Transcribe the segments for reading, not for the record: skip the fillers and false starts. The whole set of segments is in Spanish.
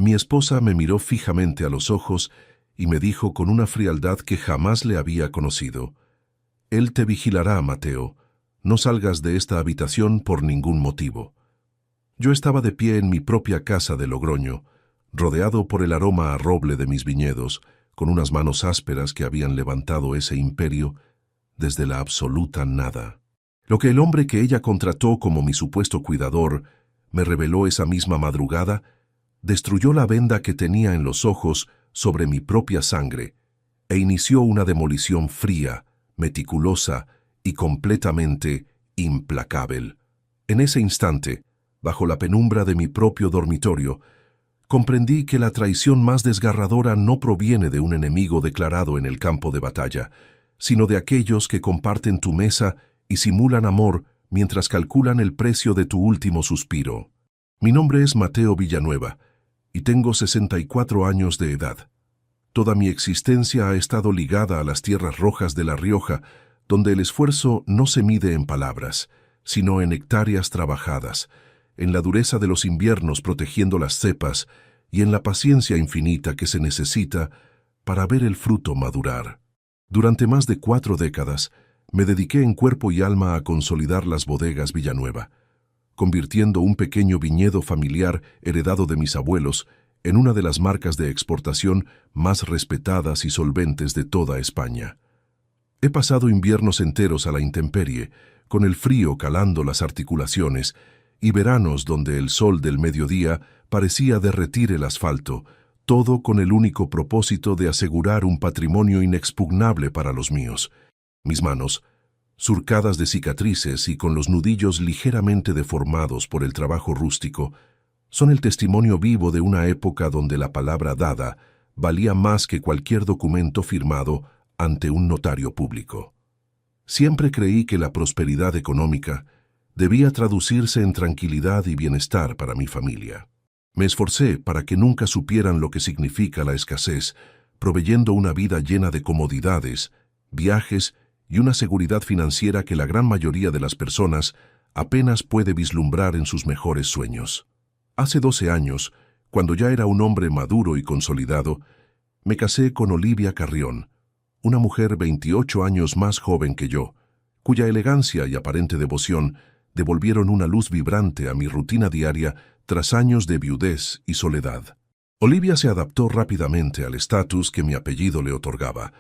Mi esposa me miró fijamente a los ojos y me dijo con una frialdad que jamás le había conocido: «Él te vigilará, Mateo. No salgas de esta habitación por ningún motivo». Yo estaba de pie en mi propia casa de Logroño, rodeado por el aroma a roble de mis viñedos, con unas manos ásperas que habían levantado ese imperio desde la absoluta nada. Lo que el hombre que ella contrató como mi supuesto cuidador me reveló esa misma madrugada destruyó la venda que tenía en los ojos sobre mi propia sangre e inició una demolición fría, meticulosa y completamente implacable. En ese instante, bajo la penumbra de mi propio dormitorio, comprendí que la traición más desgarradora no proviene de un enemigo declarado en el campo de batalla, sino de aquellos que comparten tu mesa y simulan amor mientras calculan el precio de tu último suspiro. Mi nombre es Mateo Villanueva y tengo 64 años de edad. Toda mi existencia ha estado ligada a las tierras rojas de La Rioja, donde el esfuerzo no se mide en palabras, sino en hectáreas trabajadas, en la dureza de los inviernos protegiendo las cepas y en la paciencia infinita que se necesita para ver el fruto madurar. Durante más de 4 décadas, me dediqué en cuerpo y alma a consolidar las bodegas Villanueva, convirtiendo un pequeño viñedo familiar heredado de mis abuelos en una de las marcas de exportación más respetadas y solventes de toda España. He pasado inviernos enteros a la intemperie, con el frío calando las articulaciones, y veranos donde el sol del mediodía parecía derretir el asfalto, todo con el único propósito de asegurar un patrimonio inexpugnable para los míos. Mis manos, surcadas de cicatrices y con los nudillos ligeramente deformados por el trabajo rústico, son el testimonio vivo de una época donde la palabra dada valía más que cualquier documento firmado ante un notario público. Siempre creí que la prosperidad económica debía traducirse en tranquilidad y bienestar para mi familia. Me esforcé para que nunca supieran lo que significa la escasez, proveyendo una vida llena de comodidades, viajes y una seguridad financiera que la gran mayoría de las personas apenas puede vislumbrar en sus mejores sueños. Hace 12 años, cuando ya era un hombre maduro y consolidado, me casé con Olivia Carrión, una mujer 28 años más joven que yo, cuya elegancia y aparente devoción devolvieron una luz vibrante a mi rutina diaria tras años de viudez y soledad. Olivia se adaptó rápidamente al estatus que mi apellido le otorgaba,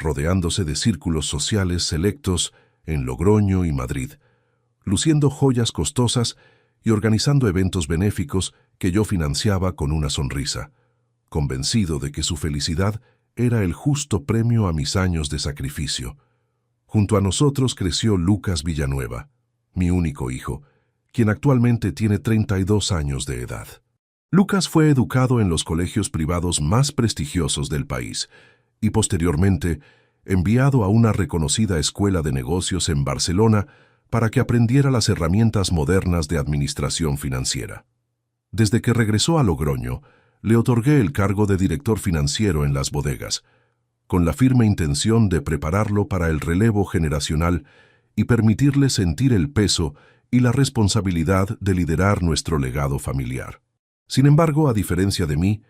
rodeándose de círculos sociales selectos en Logroño y Madrid, luciendo joyas costosas y organizando eventos benéficos que yo financiaba con una sonrisa, convencido de que su felicidad era el justo premio a mis años de sacrificio. Junto a nosotros creció Lucas Villanueva, mi único hijo, quien actualmente tiene 32 años de edad. Lucas fue educado en los colegios privados más prestigiosos del país y posteriormente enviado a una reconocida escuela de negocios en Barcelona para que aprendiera las herramientas modernas de administración financiera. Desde que regresó a Logroño, le otorgué el cargo de director financiero en las bodegas, con la firme intención de prepararlo para el relevo generacional y permitirle sentir el peso y la responsabilidad de liderar nuestro legado familiar. Sin embargo, a diferencia de mí,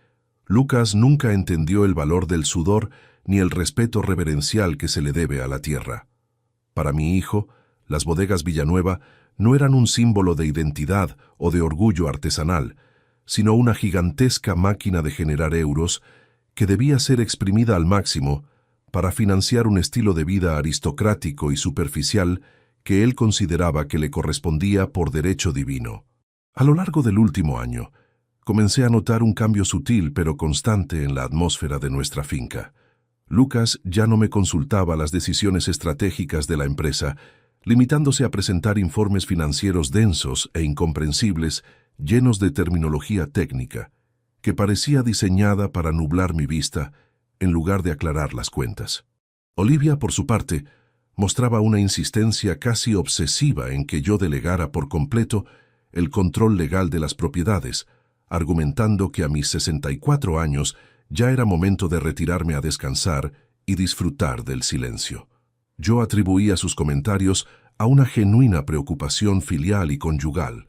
Lucas nunca entendió el valor del sudor ni el respeto reverencial que se le debe a la tierra. Para mi hijo, las bodegas Villanueva no eran un símbolo de identidad o de orgullo artesanal, sino una gigantesca máquina de generar euros que debía ser exprimida al máximo para financiar un estilo de vida aristocrático y superficial que él consideraba que le correspondía por derecho divino. A lo largo del último año, comencé a notar un cambio sutil pero constante en la atmósfera de nuestra finca. Lucas ya no me consultaba las decisiones estratégicas de la empresa, limitándose a presentar informes financieros densos e incomprensibles, llenos de terminología técnica, que parecía diseñada para nublar mi vista en lugar de aclarar las cuentas. Olivia, por su parte, mostraba una insistencia casi obsesiva en que yo delegara por completo el control legal de las propiedades, argumentando que a mis 64 años ya era momento de retirarme a descansar y disfrutar del silencio. Yo atribuía sus comentarios a una genuina preocupación filial y conyugal,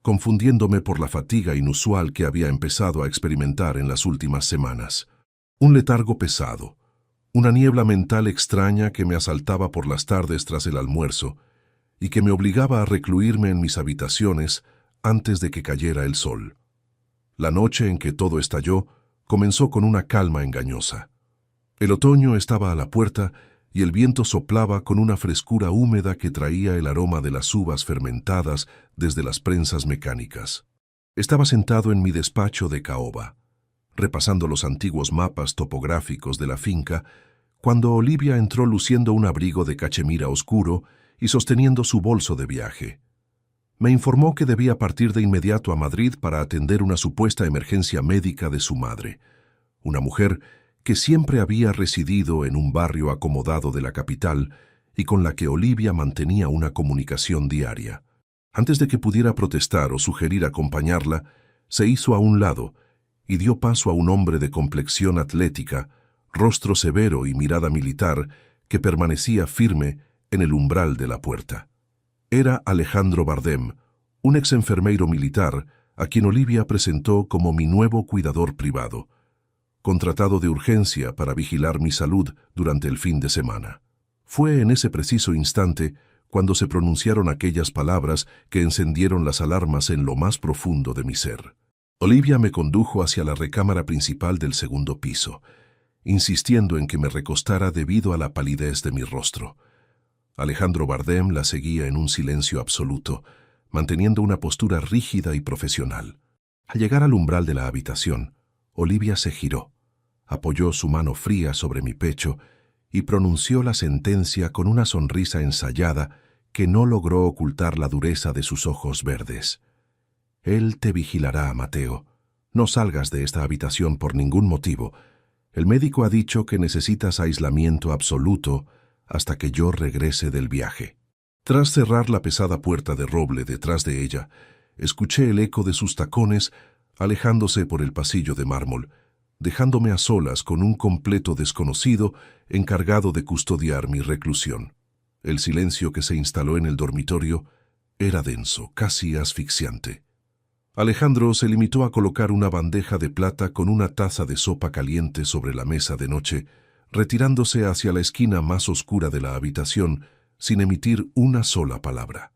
confundiéndome por la fatiga inusual que había empezado a experimentar en las últimas semanas. Un letargo pesado, una niebla mental extraña que me asaltaba por las tardes tras el almuerzo y que me obligaba a recluirme en mis habitaciones antes de que cayera el sol. La noche en que todo estalló comenzó con una calma engañosa. El otoño estaba a la puerta y el viento soplaba con una frescura húmeda que traía el aroma de las uvas fermentadas desde las prensas mecánicas. Estaba sentado en mi despacho de caoba, repasando los antiguos mapas topográficos de la finca, cuando Olivia entró luciendo un abrigo de cachemira oscuro y sosteniendo su bolso de viaje. Me informó que debía partir de inmediato a Madrid para atender una supuesta emergencia médica de su madre, una mujer que siempre había residido en un barrio acomodado de la capital y con la que Olivia mantenía una comunicación diaria. Antes de que pudiera protestar o sugerir acompañarla, se hizo a un lado y dio paso a un hombre de complexión atlética, rostro severo y mirada militar que permanecía firme en el umbral de la puerta. Era Alejandro Bardem, un ex-enfermeiro militar a quien Olivia presentó como mi nuevo cuidador privado, contratado de urgencia para vigilar mi salud durante el fin de semana. Fue en ese preciso instante cuando se pronunciaron aquellas palabras que encendieron las alarmas en lo más profundo de mi ser. Olivia me condujo hacia la recámara principal del segundo piso, insistiendo en que me recostara debido a la palidez de mi rostro. Alejandro Bardem la seguía en un silencio absoluto, manteniendo una postura rígida y profesional. Al llegar al umbral de la habitación, Olivia se giró, apoyó su mano fría sobre mi pecho y pronunció la sentencia con una sonrisa ensayada que no logró ocultar la dureza de sus ojos verdes. Él te vigilará, Mateo. No salgas de esta habitación por ningún motivo. El médico ha dicho que necesitas aislamiento absoluto hasta que yo regrese del viaje. Tras cerrar la pesada puerta de roble detrás de ella, escuché el eco de sus tacones alejándose por el pasillo de mármol, dejándome a solas con un completo desconocido encargado de custodiar mi reclusión. El silencio que se instaló en el dormitorio era denso, casi asfixiante. Alejandro se limitó a colocar una bandeja de plata con una taza de sopa caliente sobre la mesa de noche, retirándose hacia la esquina más oscura de la habitación sin emitir una sola palabra.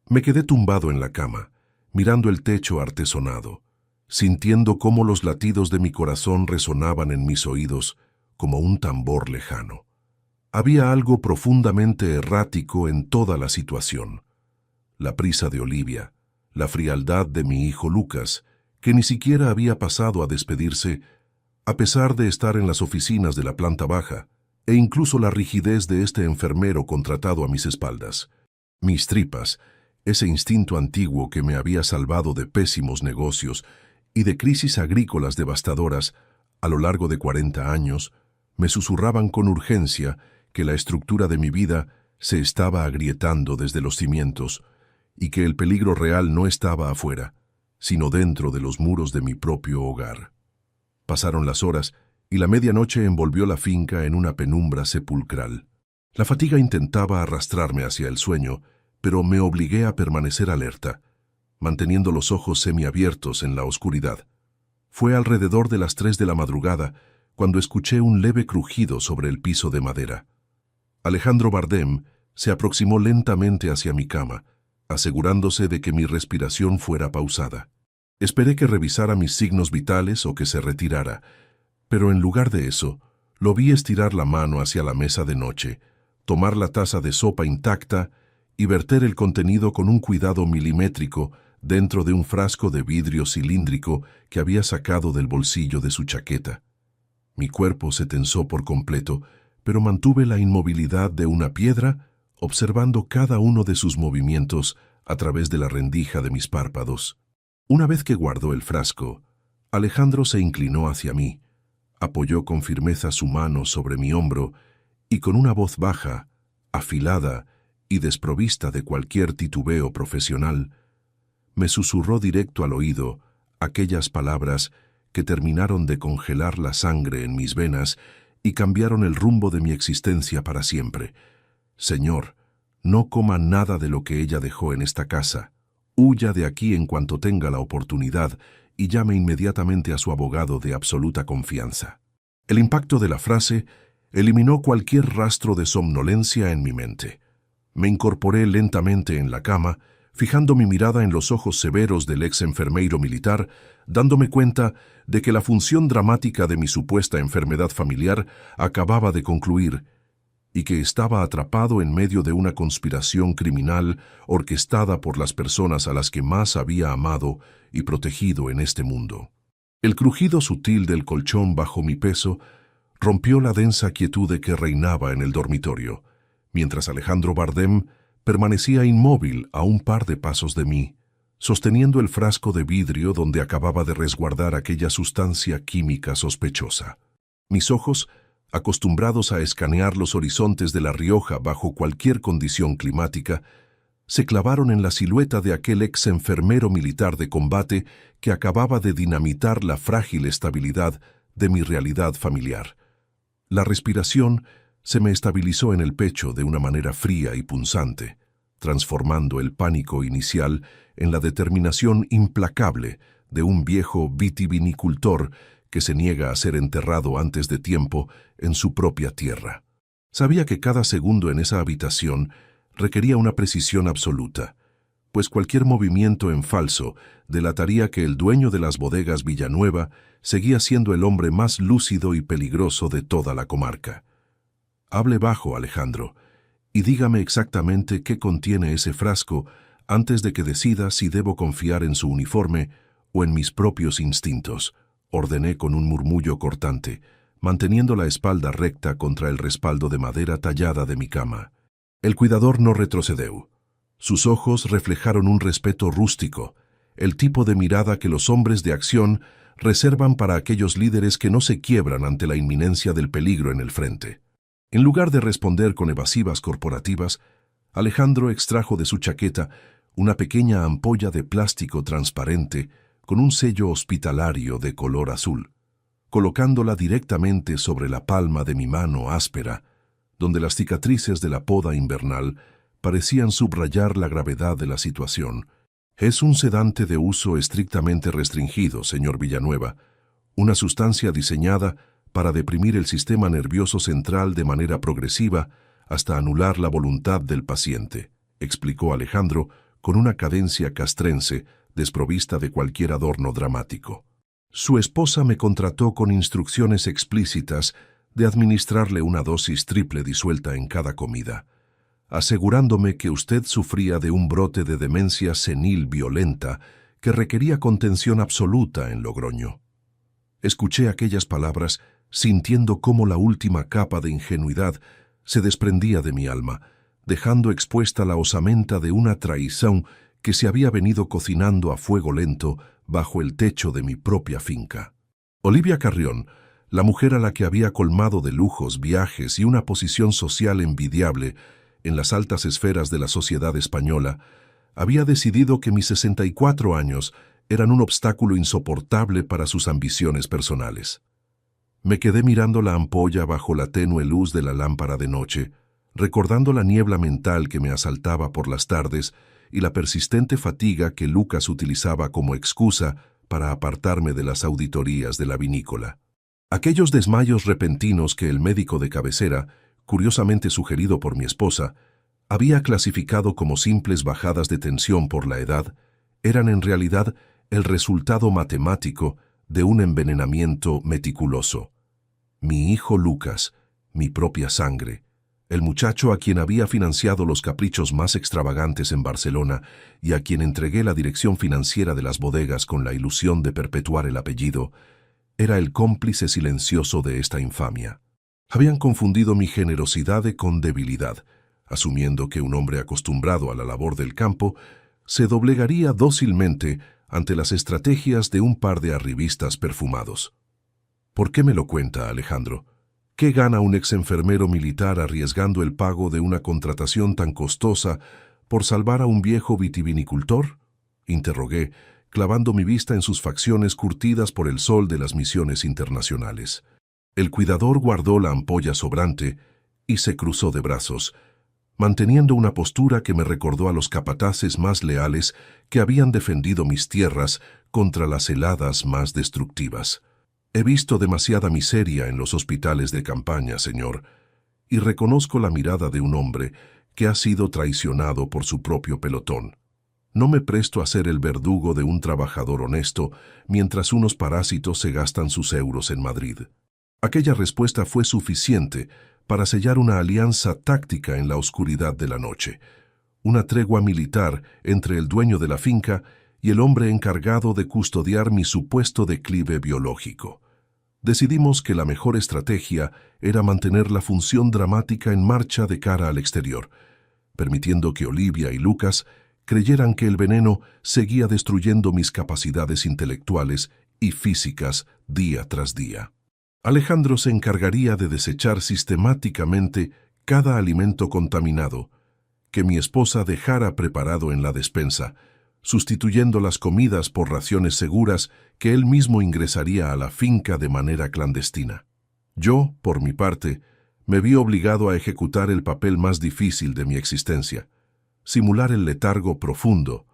Me quedé tumbado en la cama, mirando el techo artesonado, sintiendo cómo los latidos de mi corazón resonaban en mis oídos como un tambor lejano. Había algo profundamente errático en toda la situación. La prisa de Olivia, la frialdad de mi hijo Lucas, que ni siquiera había pasado a despedirse, a pesar de estar en las oficinas de la planta baja, e incluso la rigidez de este enfermero contratado a mis espaldas. Mis tripas, ese instinto antiguo que me había salvado de pésimos negocios y de crisis agrícolas devastadoras a lo largo de 40 años, me susurraban con urgencia que la estructura de mi vida se estaba agrietando desde los cimientos y que el peligro real no estaba afuera, sino dentro de los muros de mi propio hogar. Pasaron las horas y la medianoche envolvió la finca en una penumbra sepulcral. La fatiga intentaba arrastrarme hacia el sueño, pero me obligué a permanecer alerta, manteniendo los ojos semiabiertos en la oscuridad. Fue alrededor de las 3 de la madrugada cuando escuché un leve crujido sobre el piso de madera. Alejandro Bardem se aproximó lentamente hacia mi cama, asegurándose de que mi respiración fuera pausada. Esperé que revisara mis signos vitales o que se retirara, pero en lugar de eso, lo vi estirar la mano hacia la mesa de noche, tomar la taza de sopa intacta y verter el contenido con un cuidado milimétrico dentro de un frasco de vidrio cilíndrico que había sacado del bolsillo de su chaqueta. Mi cuerpo se tensó por completo, pero mantuve la inmovilidad de una piedra, observando cada uno de sus movimientos a través de la rendija de mis párpados. Una vez que guardó el frasco, Alejandro se inclinó hacia mí, apoyó con firmeza su mano sobre mi hombro y con una voz baja, afilada y desprovista de cualquier titubeo profesional, me susurró directo al oído aquellas palabras que terminaron de congelar la sangre en mis venas y cambiaron el rumbo de mi existencia para siempre. Señor, no coma nada de lo que ella dejó en esta casa, Huya de aquí en cuanto tenga la oportunidad y llame inmediatamente a su abogado de absoluta confianza. El impacto de la frase eliminó cualquier rastro de somnolencia en mi mente. Me incorporé lentamente en la cama, fijando mi mirada en los ojos severos del ex enfermeiro militar, dándome cuenta de que la función dramática de mi supuesta enfermedad familiar acababa de concluir y que estaba atrapado en medio de una conspiración criminal orquestada por las personas a las que más había amado y protegido en este mundo. El crujido sutil del colchón bajo mi peso rompió la densa quietud que reinaba en el dormitorio, mientras Alejandro Bardem permanecía inmóvil a un par de pasos de mí, sosteniendo el frasco de vidrio donde acababa de resguardar aquella sustancia química sospechosa. Mis ojos, acostumbrados a escanear los horizontes de La Rioja bajo cualquier condición climática, se clavaron en la silueta de aquel ex enfermero militar de combate que acababa de dinamitar la frágil estabilidad de mi realidad familiar. La respiración se me estabilizó en el pecho de una manera fría y punzante, transformando el pánico inicial en la determinación implacable de un viejo vitivinicultor que se niega a ser enterrado antes de tiempo en su propia tierra. Sabía que cada segundo en esa habitación requería una precisión absoluta, pues cualquier movimiento en falso delataría que el dueño de las bodegas Villanueva seguía siendo el hombre más lúcido y peligroso de toda la comarca. Hable bajo, Alejandro, y dígame exactamente qué contiene ese frasco antes de que decida si debo confiar en su uniforme o en mis propios instintos, ordené con un murmullo cortante, manteniendo la espalda recta contra el respaldo de madera tallada de mi cama. El cuidador no retrocedió. Sus ojos reflejaron un respeto rústico, el tipo de mirada que los hombres de acción reservan para aquellos líderes que no se quiebran ante la inminencia del peligro en el frente. En lugar de responder con evasivas corporativas, Alejandro extrajo de su chaqueta una pequeña ampolla de plástico transparente con un sello hospitalario de color azul, colocándola directamente sobre la palma de mi mano áspera, donde las cicatrices de la poda invernal parecían subrayar la gravedad de la situación. Es un sedante de uso estrictamente restringido, señor Villanueva, una sustancia diseñada para deprimir el sistema nervioso central de manera progresiva hasta anular la voluntad del paciente, explicó Alejandro con una cadencia castrense desprovista de cualquier adorno dramático. Su esposa me contrató con instrucciones explícitas de administrarle una dosis triple disuelta en cada comida, asegurándome que usted sufría de un brote de demencia senil violenta que requería contención absoluta en Logroño. Escuché aquellas palabras sintiendo cómo la última capa de ingenuidad se desprendía de mi alma, dejando expuesta la osamenta de una traición que se había venido cocinando a fuego lento bajo el techo de mi propia finca. Olivia Carrión, la mujer a la que había colmado de lujos, viajes y una posición social envidiable en las altas esferas de la sociedad española, había decidido que mis 64 años eran un obstáculo insoportable para sus ambiciones personales. Me quedé mirando la ampolla bajo la tenue luz de la lámpara de noche, recordando la niebla mental que me asaltaba por las tardes y la persistente fatiga que Lucas utilizaba como excusa para apartarme de las auditorías de la vinícola. Aquellos desmayos repentinos que el médico de cabecera, curiosamente sugerido por mi esposa, había clasificado como simples bajadas de tensión por la edad, eran en realidad el resultado matemático de un envenenamiento meticuloso. Mi hijo Lucas, mi propia sangre, el muchacho a quien había financiado los caprichos más extravagantes en Barcelona y a quien entregué la dirección financiera de las bodegas con la ilusión de perpetuar el apellido, era el cómplice silencioso de esta infamia. Habían confundido mi generosidad con debilidad, asumiendo que un hombre acostumbrado a la labor del campo se doblegaría dócilmente ante las estrategias de un par de arribistas perfumados. ¿Por qué me lo cuenta, Alejandro? ¿Qué gana un ex enfermero militar arriesgando el pago de una contratación tan costosa por salvar a un viejo vitivinicultor? Interrogué, clavando mi vista en sus facciones curtidas por el sol de las misiones internacionales. El cuidador guardó la ampolla sobrante y se cruzó de brazos, manteniendo una postura que me recordó a los capataces más leales que habían defendido mis tierras contra las heladas más destructivas. He visto demasiada miseria en los hospitales de campaña, señor, y reconozco la mirada de un hombre que ha sido traicionado por su propio pelotón. No me presto a ser el verdugo de un trabajador honesto mientras unos parásitos se gastan sus euros en Madrid. Aquella respuesta fue suficiente para sellar una alianza táctica en la oscuridad de la noche, una tregua militar entre el dueño de la finca y el hombre encargado de custodiar mi supuesto declive biológico. Decidimos que la mejor estrategia era mantener la función dramática en marcha de cara al exterior, permitiendo que Olivia y Lucas creyeran que el veneno seguía destruyendo mis capacidades intelectuales y físicas día tras día. Alejandro se encargaría de desechar sistemáticamente cada alimento contaminado que mi esposa dejara preparado en la despensa, sustituyendo las comidas por raciones seguras que él mismo ingresaría a la finca de manera clandestina. Yo, por mi parte, me vi obligado a ejecutar el papel más difícil de mi existencia, simular el letargo profundo,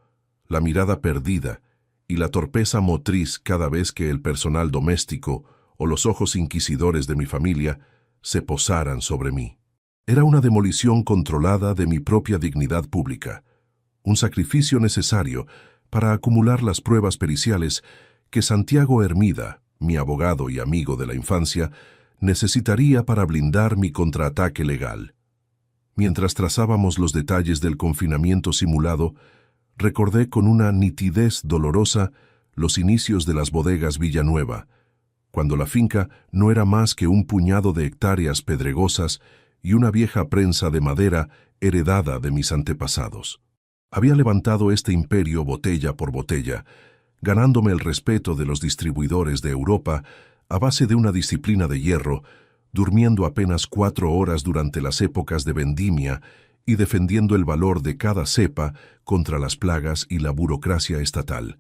la mirada perdida y la torpeza motriz cada vez que el personal doméstico o los ojos inquisidores de mi familia se posaran sobre mí. Era una demolición controlada de mi propia dignidad pública, un sacrificio necesario para acumular las pruebas periciales que Santiago Hermida, mi abogado y amigo de la infancia, necesitaría para blindar mi contraataque legal. Mientras trazábamos los detalles del confinamiento simulado, recordé con una nitidez dolorosa los inicios de las bodegas Villanueva, cuando la finca no era más que un puñado de hectáreas pedregosas y una vieja prensa de madera heredada de mis antepasados. Había levantado este imperio botella por botella, ganándome el respeto de los distribuidores de Europa a base de una disciplina de hierro, durmiendo apenas 4 horas durante las épocas de vendimia y defendiendo el valor de cada cepa contra las plagas y la burocracia estatal.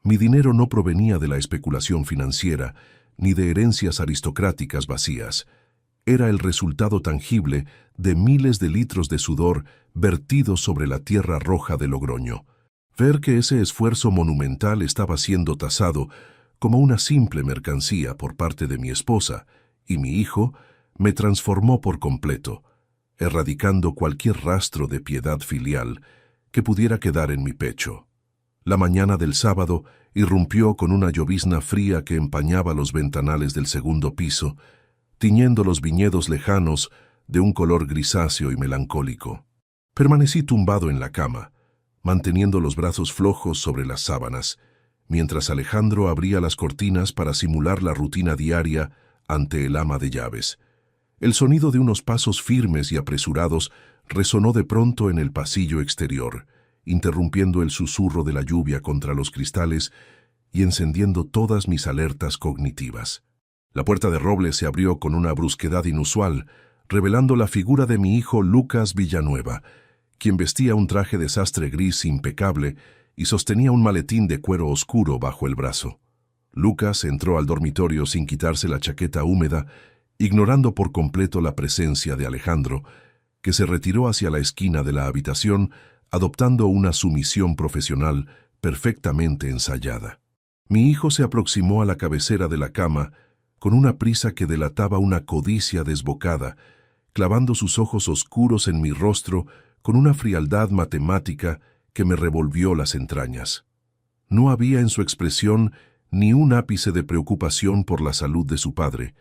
Mi dinero no provenía de la especulación financiera ni de herencias aristocráticas vacías. Era el resultado tangible de miles de litros de sudor vertidos sobre la tierra roja de Logroño. Ver que ese esfuerzo monumental estaba siendo tasado como una simple mercancía por parte de mi esposa y mi hijo me transformó por completo, erradicando cualquier rastro de piedad filial que pudiera quedar en mi pecho. La mañana del sábado irrumpió con una llovizna fría que empañaba los ventanales del segundo piso, tiñendo los viñedos lejanos de un color grisáceo y melancólico. Permanecí tumbado en la cama, manteniendo los brazos flojos sobre las sábanas, mientras Alejandro abría las cortinas para simular la rutina diaria ante el ama de llaves. El sonido de unos pasos firmes y apresurados resonó de pronto en el pasillo exterior, interrumpiendo el susurro de la lluvia contra los cristales y encendiendo todas mis alertas cognitivas. La puerta de roble se abrió con una brusquedad inusual, revelando la figura de mi hijo Lucas Villanueva, quien vestía un traje de sastre gris impecable y sostenía un maletín de cuero oscuro bajo el brazo. Lucas entró al dormitorio sin quitarse la chaqueta húmeda, ignorando por completo la presencia de Alejandro, que se retiró hacia la esquina de la habitación, adoptando una sumisión profesional perfectamente ensayada. Mi hijo se aproximó a la cabecera de la cama con una prisa que delataba una codicia desbocada, clavando sus ojos oscuros en mi rostro con una frialdad matemática que me revolvió las entrañas. No había en su expresión ni un ápice de preocupación por la salud de su padre,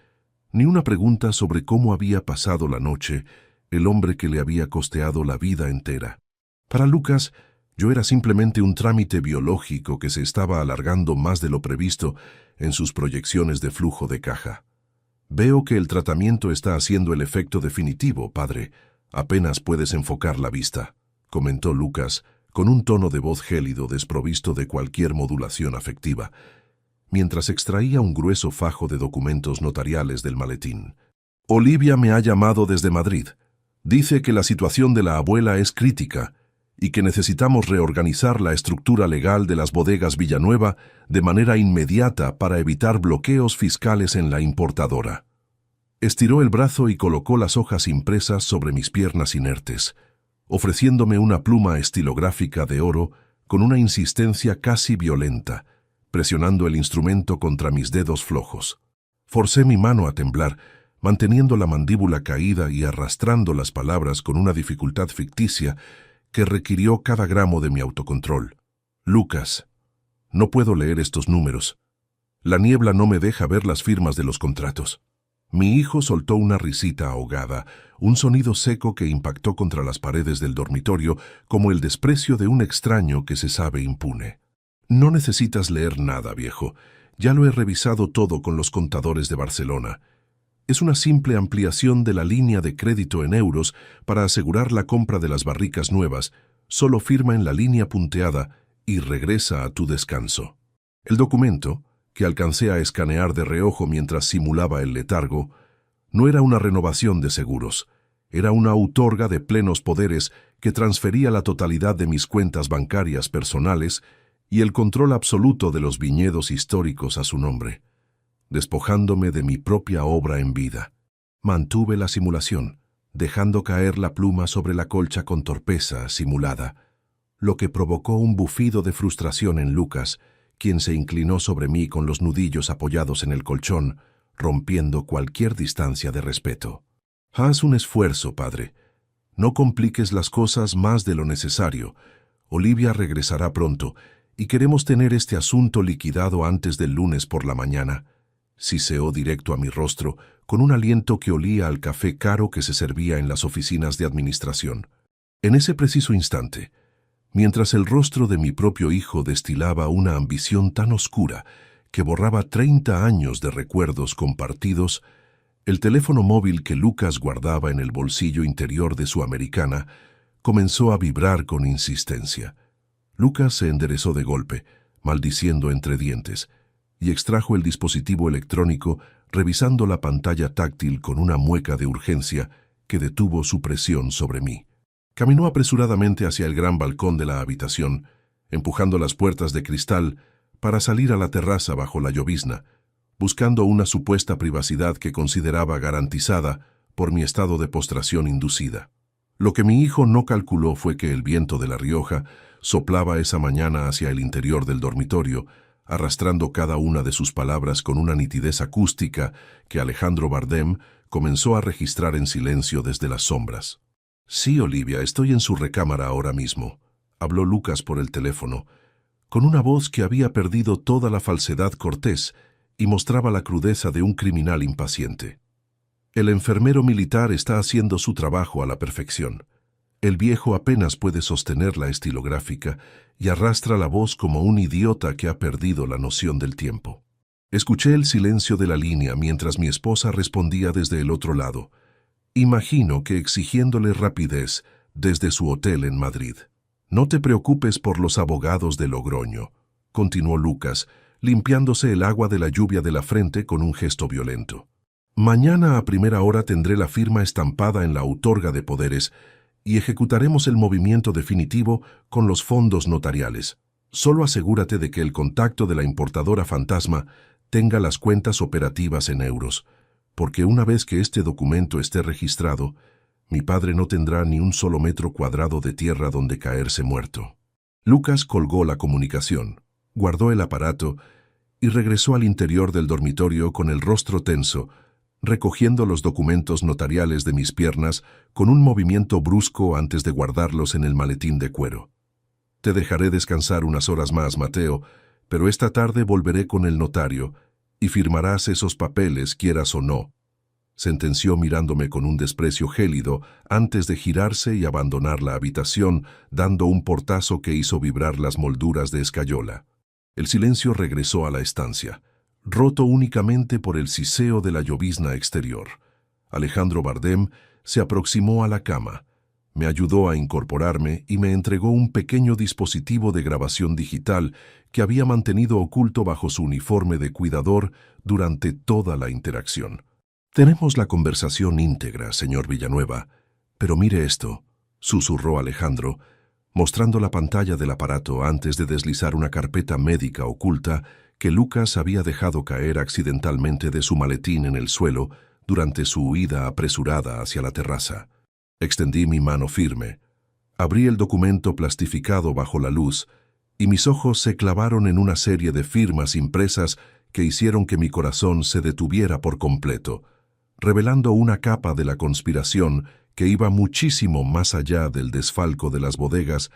ni una pregunta sobre cómo había pasado la noche el hombre que le había costeado la vida entera. Para Lucas, yo era simplemente un trámite biológico que se estaba alargando más de lo previsto en sus proyecciones de flujo de caja. Veo que el tratamiento está haciendo el efecto definitivo, padre. Apenas puedes enfocar la vista, comentó Lucas, con un tono de voz gélido desprovisto de cualquier modulación afectiva, mientras extraía un grueso fajo de documentos notariales del maletín. Olivia me ha llamado desde Madrid. Dice que la situación de la abuela es crítica y que necesitamos reorganizar la estructura legal de las bodegas Villanueva de manera inmediata para evitar bloqueos fiscales en la importadora. Estiró el brazo y colocó las hojas impresas sobre mis piernas inertes. ofreciéndome una pluma estilográfica de oro con una insistencia casi violenta, presionando el instrumento contra mis dedos flojos. Forcé mi mano a temblar, manteniendo la mandíbula caída y arrastrando las palabras con una dificultad ficticia que requirió cada gramo de mi autocontrol. Lucas, no puedo leer estos números. La niebla no me deja ver las firmas de los contratos. Mi hijo soltó una risita ahogada, un sonido seco que impactó contra las paredes del dormitorio como el desprecio de un extraño que se sabe impune. No necesitas leer nada, viejo. Ya lo he revisado todo con los contadores de Barcelona. Es una simple ampliación de la línea de crédito en euros para asegurar la compra de las barricas nuevas. Solo firma en la línea punteada y regresa a tu descanso. El documento, que alcancé a escanear de reojo mientras simulaba el letargo, no era una renovación de seguros. Era una outorga de plenos poderes que transfería la totalidad de mis cuentas bancarias personales y el control absoluto de los viñedos históricos a su nombre, despojándome de mi propia obra en vida. Mantuve la simulación, dejando caer la pluma sobre la colcha con torpeza simulada, lo que provocó un bufido de frustración en Lucas, quien se inclinó sobre mí con los nudillos apoyados en el colchón, rompiendo cualquier distancia de respeto. Haz un esfuerzo, padre. No compliques las cosas más de lo necesario. Olivia regresará pronto, y queremos tener este asunto liquidado antes del lunes por la mañana. Siseó directo a mi rostro, con un aliento que olía al café caro que se servía en las oficinas de administración. En ese preciso instante, mientras el rostro de mi propio hijo destilaba una ambición tan oscura que borraba 30 años de recuerdos compartidos, el teléfono móvil que Lucas guardaba en el bolsillo interior de su americana comenzó a vibrar con insistencia. Lucas se enderezó de golpe, maldiciendo entre dientes, y extrajo el dispositivo electrónico, revisando la pantalla táctil con una mueca de urgencia que detuvo su presión sobre mí. Caminó apresuradamente hacia el gran balcón de la habitación, empujando las puertas de cristal para salir a la terraza bajo la llovizna, buscando una supuesta privacidad que consideraba garantizada por mi estado de postración inducida. Lo que mi hijo no calculó fue que el viento de La Rioja soplaba esa mañana hacia el interior del dormitorio, arrastrando cada una de sus palabras con una nitidez acústica que Alejandro Bardem comenzó a registrar en silencio desde las sombras. «Sí, Olivia, estoy en su recámara ahora mismo», habló Lucas por el teléfono, con una voz que había perdido toda la falsedad cortés y mostraba la crudeza de un criminal impaciente. «El enfermero militar está haciendo su trabajo a la perfección. El viejo apenas puede sostener la estilográfica y arrastra la voz como un idiota que ha perdido la noción del tiempo». Escuché el silencio de la línea mientras mi esposa respondía desde el otro lado. Imagino que exigiéndole rapidez desde su hotel en Madrid. «No te preocupes por los abogados de Logroño», continuó Lucas, limpiándose el agua de la lluvia de la frente con un gesto violento. «Mañana a primera hora tendré la firma estampada en la outorga de poderes y ejecutaremos el movimiento definitivo con los fondos notariales. Solo asegúrate de que el contacto de la importadora fantasma tenga las cuentas operativas en euros, porque una vez que este documento esté registrado, mi padre no tendrá ni un solo metro cuadrado de tierra donde caerse muerto». Lucas colgó la comunicación, guardó el aparato y regresó al interior del dormitorio con el rostro tenso, recogiendo los documentos notariales de mis piernas con un movimiento brusco antes de guardarlos en el maletín de cuero. «Te dejaré descansar unas horas más, Mateo, pero esta tarde volveré con el notario y firmarás esos papeles, quieras o no», sentenció mirándome con un desprecio gélido antes de girarse y abandonar la habitación, dando un portazo que hizo vibrar las molduras de escayola. El silencio regresó a la estancia, roto únicamente por el siseo de la llovizna exterior. Alejandro Bardem se aproximó a la cama, me ayudó a incorporarme y me entregó un pequeño dispositivo de grabación digital que había mantenido oculto bajo su uniforme de cuidador durante toda la interacción. «Tenemos la conversación íntegra, señor Villanueva, pero mire esto», susurró Alejandro, mostrando la pantalla del aparato antes de deslizar una carpeta médica oculta que Lucas había dejado caer accidentalmente de su maletín en el suelo durante su huida apresurada hacia la terraza. Extendí mi mano firme. Abrí el documento plastificado bajo la luz y mis ojos se clavaron en una serie de firmas impresas que hicieron que mi corazón se detuviera por completo, revelando una capa de la conspiración que iba muchísimo más allá del desfalco de las bodegas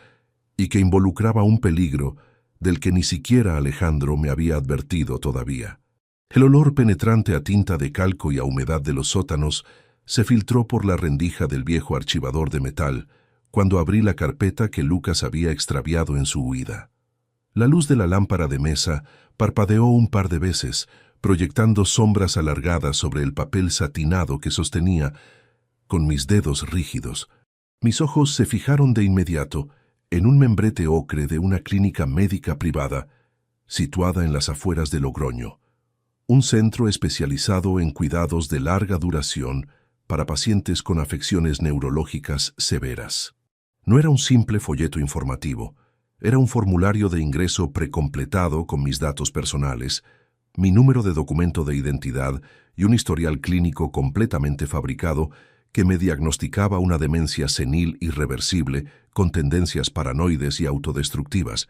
y que involucraba un peligro del que ni siquiera Alejandro me había advertido todavía. El olor penetrante a tinta de calco y a humedad de los sótanos se filtró por la rendija del viejo archivador de metal cuando abrí la carpeta que Lucas había extraviado en su huida. La luz de la lámpara de mesa parpadeó un par de veces, proyectando sombras alargadas sobre el papel satinado que sostenía con mis dedos rígidos. Mis ojos se fijaron de inmediato en un membrete ocre de una clínica médica privada situada en las afueras de Logroño, un centro especializado en cuidados de larga duración para pacientes con afecciones neurológicas severas. No era un simple folleto informativo, era un formulario de ingreso precompletado con mis datos personales, mi número de documento de identidad y un historial clínico completamente fabricado que me diagnosticaba una demencia senil irreversible con tendencias paranoides y autodestructivas.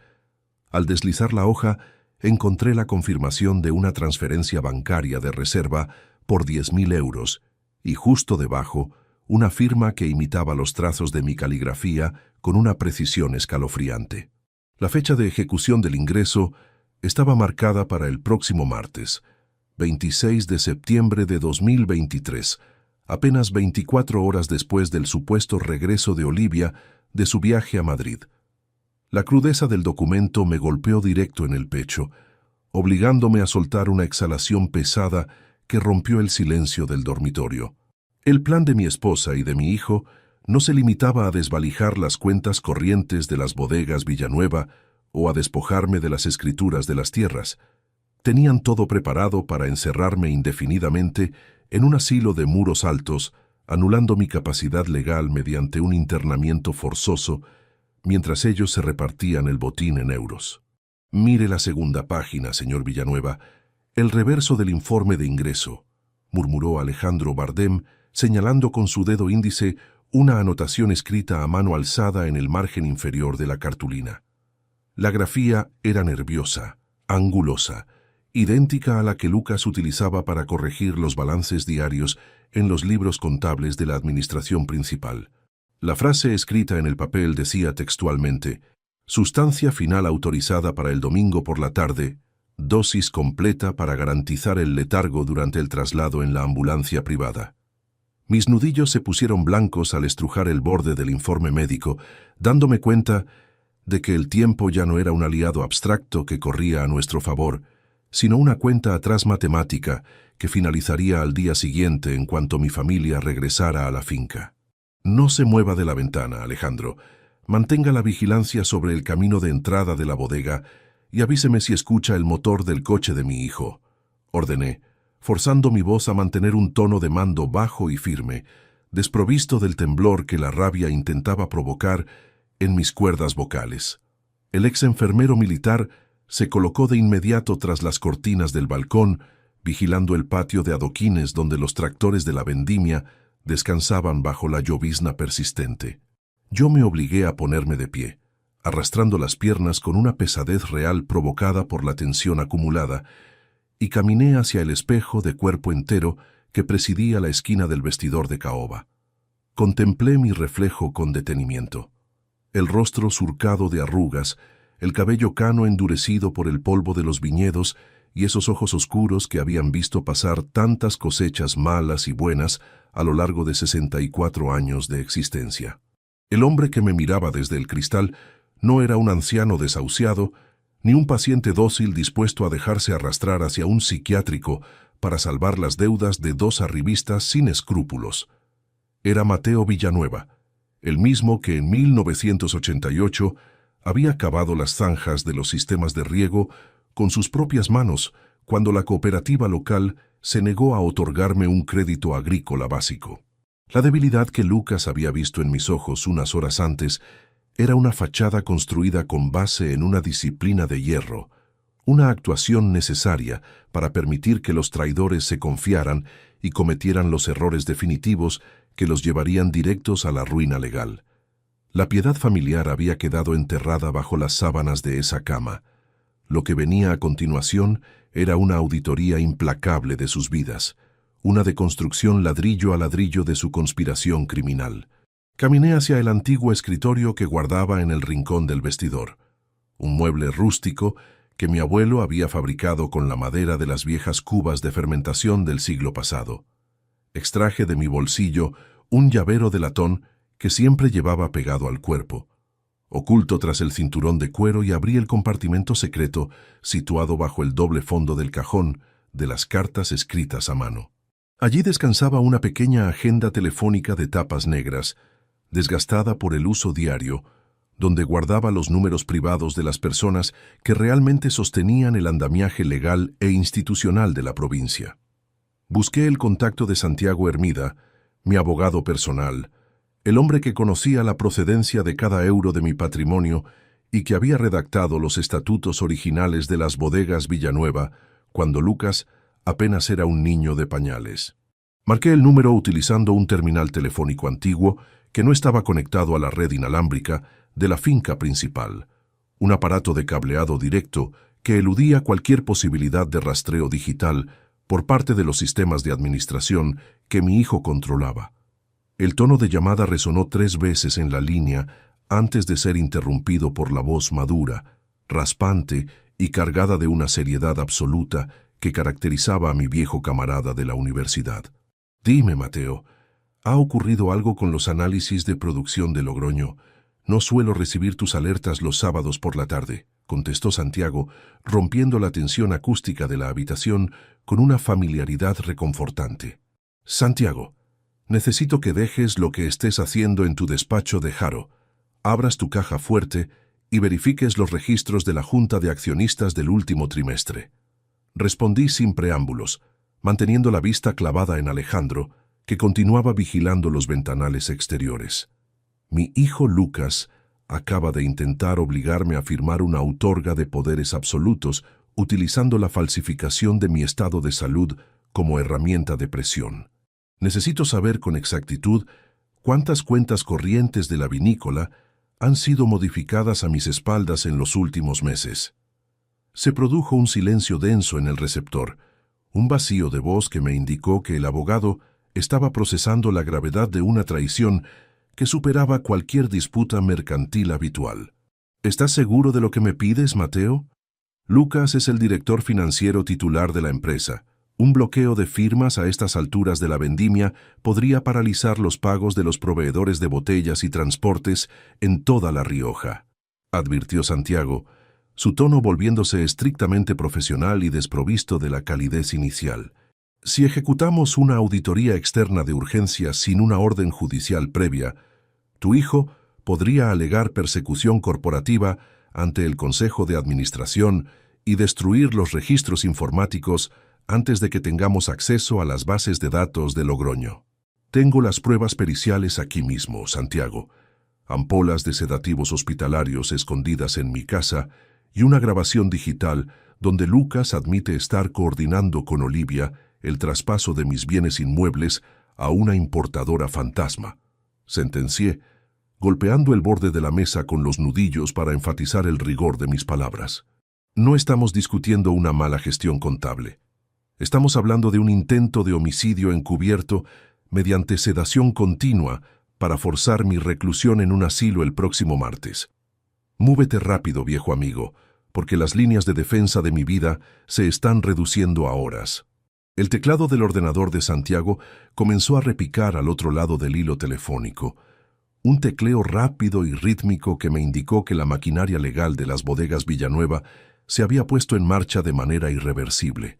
Al deslizar la hoja, encontré la confirmación de una transferencia bancaria de reserva por 10.000 euros y justo debajo, una firma que imitaba los trazos de mi caligrafía con una precisión escalofriante. La fecha de ejecución del ingreso estaba marcada para el próximo martes, 26 de septiembre de 2023, apenas 24 horas después del supuesto regreso de Olivia de su viaje a Madrid. La crudeza del documento me golpeó directo en el pecho, obligándome a soltar una exhalación pesada que rompió el silencio del dormitorio. El plan de mi esposa y de mi hijo no se limitaba a desvalijar las cuentas corrientes de las bodegas Villanueva o a despojarme de las escrituras de las tierras. Tenían todo preparado para encerrarme indefinidamente en un asilo de muros altos, anulando mi capacidad legal mediante un internamiento forzoso, mientras ellos se repartían el botín en euros. Mire la segunda página, señor Villanueva, el reverso del informe de ingreso, murmuró Alejandro Bardem, señalando con su dedo índice una anotación escrita a mano alzada en el margen inferior de la cartulina. La grafía era nerviosa, angulosa, idéntica a la que Lucas utilizaba para corregir los balances diarios en los libros contables de la administración principal. La frase escrita en el papel decía textualmente: sustancia final autorizada para el domingo por la tarde, dosis completa para garantizar el letargo durante el traslado en la ambulancia privada. Mis nudillos se pusieron blancos al estrujar el borde del informe médico, dándome cuenta de que el tiempo ya no era un aliado abstracto que corría a nuestro favor, sino una cuenta atrás matemática que finalizaría al día siguiente en cuanto mi familia regresara a la finca. No se mueva de la ventana, Alejandro. Mantenga la vigilancia sobre el camino de entrada de la bodega y avíseme si escucha el motor del coche de mi hijo, ordené, forzando mi voz a mantener un tono de mando bajo y firme, desprovisto del temblor que la rabia intentaba provocar en mis cuerdas vocales. El ex enfermero militar se colocó de inmediato tras las cortinas del balcón, vigilando el patio de adoquines donde los tractores de la vendimia descansaban bajo la llovizna persistente. Yo me obligué a ponerme de pie, arrastrando las piernas con una pesadez real provocada por la tensión acumulada, y caminé hacia el espejo de cuerpo entero que presidía la esquina del vestidor de caoba. Contemplé mi reflejo con detenimiento. El rostro surcado de arrugas, el cabello cano endurecido por el polvo de los viñedos y esos ojos oscuros que habían visto pasar tantas cosechas malas y buenas a lo largo de 64 años de existencia. El hombre que me miraba desde el cristal no era un anciano desahuciado, ni un paciente dócil dispuesto a dejarse arrastrar hacia un psiquiátrico para salvar las deudas de dos arribistas sin escrúpulos. Era Mateo Villanueva, el mismo que en 1988 había cavado las zanjas de los sistemas de riego con sus propias manos cuando la cooperativa local se negó a otorgarme un crédito agrícola básico. La debilidad que Lucas había visto en mis ojos unas horas antes era una fachada construida con base en una disciplina de hierro, una actuación necesaria para permitir que los traidores se confiaran y cometieran los errores definitivos que los llevarían directos a la ruina legal. La piedad familiar había quedado enterrada bajo las sábanas de esa cama. Lo que venía a continuación era una auditoría implacable de sus vidas, una deconstrucción ladrillo a ladrillo de su conspiración criminal. Caminé hacia el antiguo escritorio que guardaba en el rincón del vestidor, un mueble rústico que mi abuelo había fabricado con la madera de las viejas cubas de fermentación del siglo pasado. Extraje de mi bolsillo un llavero de latón que siempre llevaba pegado al cuerpo, oculto tras el cinturón de cuero, y abrí el compartimento secreto situado bajo el doble fondo del cajón de las cartas escritas a mano. Allí descansaba una pequeña agenda telefónica de tapas negras, desgastada por el uso diario, donde guardaba los números privados de las personas que realmente sostenían el andamiaje legal e institucional de la provincia. Busqué el contacto de Santiago Hermida, mi abogado personal, el hombre que conocía la procedencia de cada euro de mi patrimonio y que había redactado los estatutos originales de las bodegas Villanueva cuando Lucas apenas era un niño de pañales. Marqué el número utilizando un terminal telefónico antiguo que no estaba conectado a la red inalámbrica de la finca principal, un aparato de cableado directo que eludía cualquier posibilidad de rastreo digital por parte de los sistemas de administración que mi hijo controlaba. El tono de llamada resonó 3 veces en la línea antes de ser interrumpido por la voz madura, raspante y cargada de una seriedad absoluta que caracterizaba a mi viejo camarada de la universidad. «Dime, Mateo, ¿ha ocurrido algo con los análisis de producción de Logroño? No suelo recibir tus alertas los sábados por la tarde», contestó Santiago, rompiendo la tensión acústica de la habitación con una familiaridad reconfortante. «Santiago, necesito que dejes lo que estés haciendo en tu despacho de Haro, abras tu caja fuerte y verifiques los registros de la Junta de Accionistas del último trimestre». Respondí sin preámbulos, manteniendo la vista clavada en Alejandro, que continuaba vigilando los ventanales exteriores. Mi hijo Lucas acaba de intentar obligarme a firmar una autorga de poderes absolutos utilizando la falsificación de mi estado de salud como herramienta de presión. Necesito saber con exactitud cuántas cuentas corrientes de la vinícola han sido modificadas a mis espaldas en los últimos meses. Se produjo un silencio denso en el receptor, un vacío de voz que me indicó que el abogado estaba procesando la gravedad de una traición que superaba cualquier disputa mercantil habitual. ¿Estás seguro de lo que me pides, Mateo? Lucas es el director financiero titular de la empresa. Un bloqueo de firmas a estas alturas de la vendimia podría paralizar los pagos de los proveedores de botellas y transportes en toda La Rioja, advirtió Santiago, su tono volviéndose estrictamente profesional y desprovisto de la calidez inicial. Si ejecutamos una auditoría externa de urgencia sin una orden judicial previa, tu hijo podría alegar persecución corporativa ante el Consejo de Administración y destruir los registros informáticos antes de que tengamos acceso a las bases de datos de Logroño. Tengo las pruebas periciales aquí mismo, Santiago. Ampolas de sedativos hospitalarios escondidas en mi casa y una grabación digital donde Lucas admite estar coordinando con Olivia el traspaso de mis bienes inmuebles a una importadora fantasma. Sentencié, golpeando el borde de la mesa con los nudillos para enfatizar el rigor de mis palabras. No estamos discutiendo una mala gestión contable. Estamos hablando de un intento de homicidio encubierto mediante sedación continua para forzar mi reclusión en un asilo el próximo martes. Múvete rápido, viejo amigo, porque las líneas de defensa de mi vida se están reduciendo a horas. El teclado del ordenador de Santiago comenzó a repicar al otro lado del hilo telefónico. Un tecleo rápido y rítmico que me indicó que la maquinaria legal de las bodegas Villanueva se había puesto en marcha de manera irreversible.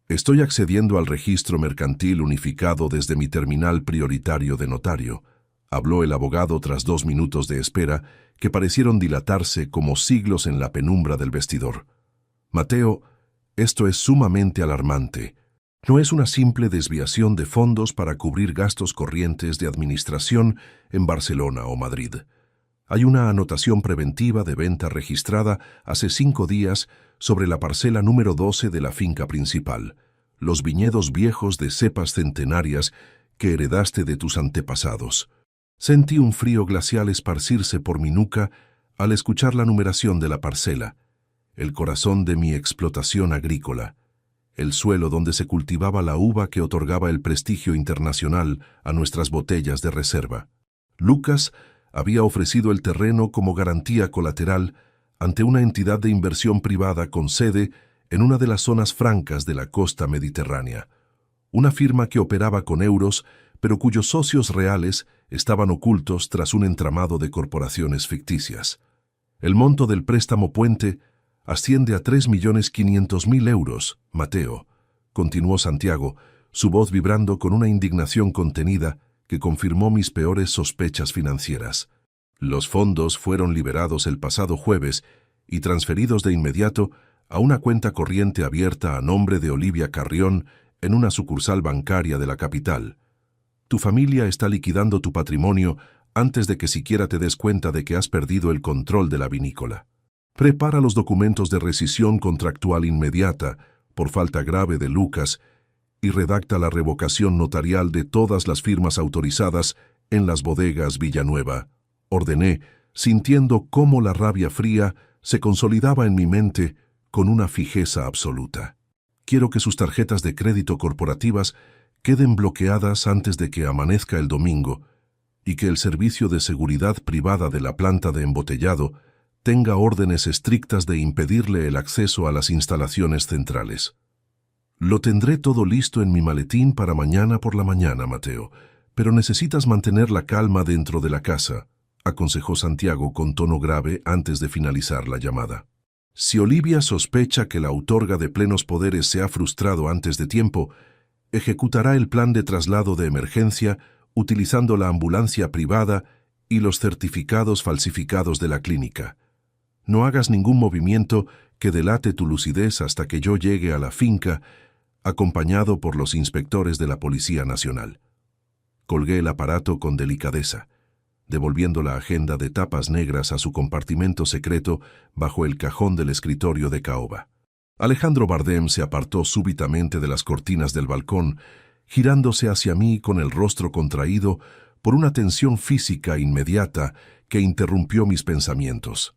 Estoy accediendo al registro mercantil unificado desde mi terminal prioritario de notario, habló el abogado tras 2 minutos de espera que parecieron dilatarse como siglos en la penumbra del vestidor. Mateo, esto es sumamente alarmante. No es una simple desviación de fondos para cubrir gastos corrientes de administración en Barcelona o Madrid. Hay una anotación preventiva de venta registrada hace 5 días sobre la parcela número 12 de la finca principal, los viñedos viejos de cepas centenarias que heredaste de tus antepasados. Sentí un frío glacial esparcirse por mi nuca al escuchar la numeración de la parcela, el corazón de mi explotación agrícola, el suelo donde se cultivaba la uva que otorgaba el prestigio internacional a nuestras botellas de reserva. Lucas había ofrecido el terreno como garantía colateral ante una entidad de inversión privada con sede en una de las zonas francas de la costa mediterránea, una firma que operaba con euros, pero cuyos socios reales estaban ocultos tras un entramado de corporaciones ficticias. El monto del préstamo puente asciende a 3.500.000 euros, Mateo, continuó Santiago, su voz vibrando con una indignación contenida que confirmó mis peores sospechas financieras. Los fondos fueron liberados el pasado jueves y transferidos de inmediato a una cuenta corriente abierta a nombre de Olivia Carrión en una sucursal bancaria de la capital. Tu familia está liquidando tu patrimonio antes de que siquiera te des cuenta de que has perdido el control de la vinícola. Prepara los documentos de rescisión contractual inmediata por falta grave de Lucas y redacta la revocación notarial de todas las firmas autorizadas en las bodegas Villanueva. Ordené, sintiendo cómo la rabia fría se consolidaba en mi mente con una fijeza absoluta. Quiero que sus tarjetas de crédito corporativas queden bloqueadas antes de que amanezca el domingo y que el servicio de seguridad privada de la planta de embotellado tenga órdenes estrictas de impedirle el acceso a las instalaciones centrales. Lo tendré todo listo en mi maletín para mañana por la mañana, Mateo, pero necesitas mantener la calma dentro de la casa, aconsejó Santiago con tono grave antes de finalizar la llamada. Si Olivia sospecha que la autorga de plenos poderes se ha frustrado antes de tiempo, ejecutará el plan de traslado de emergencia utilizando la ambulancia privada y los certificados falsificados de la clínica. No hagas ningún movimiento que delate tu lucidez hasta que yo llegue a la finca, acompañado por los inspectores de la Policía Nacional. Colgué el aparato con delicadeza, devolviendo la agenda de tapas negras a su compartimento secreto bajo el cajón del escritorio de caoba. Alejandro Bardem se apartó súbitamente de las cortinas del balcón, girándose hacia mí con el rostro contraído por una tensión física inmediata que interrumpió mis pensamientos.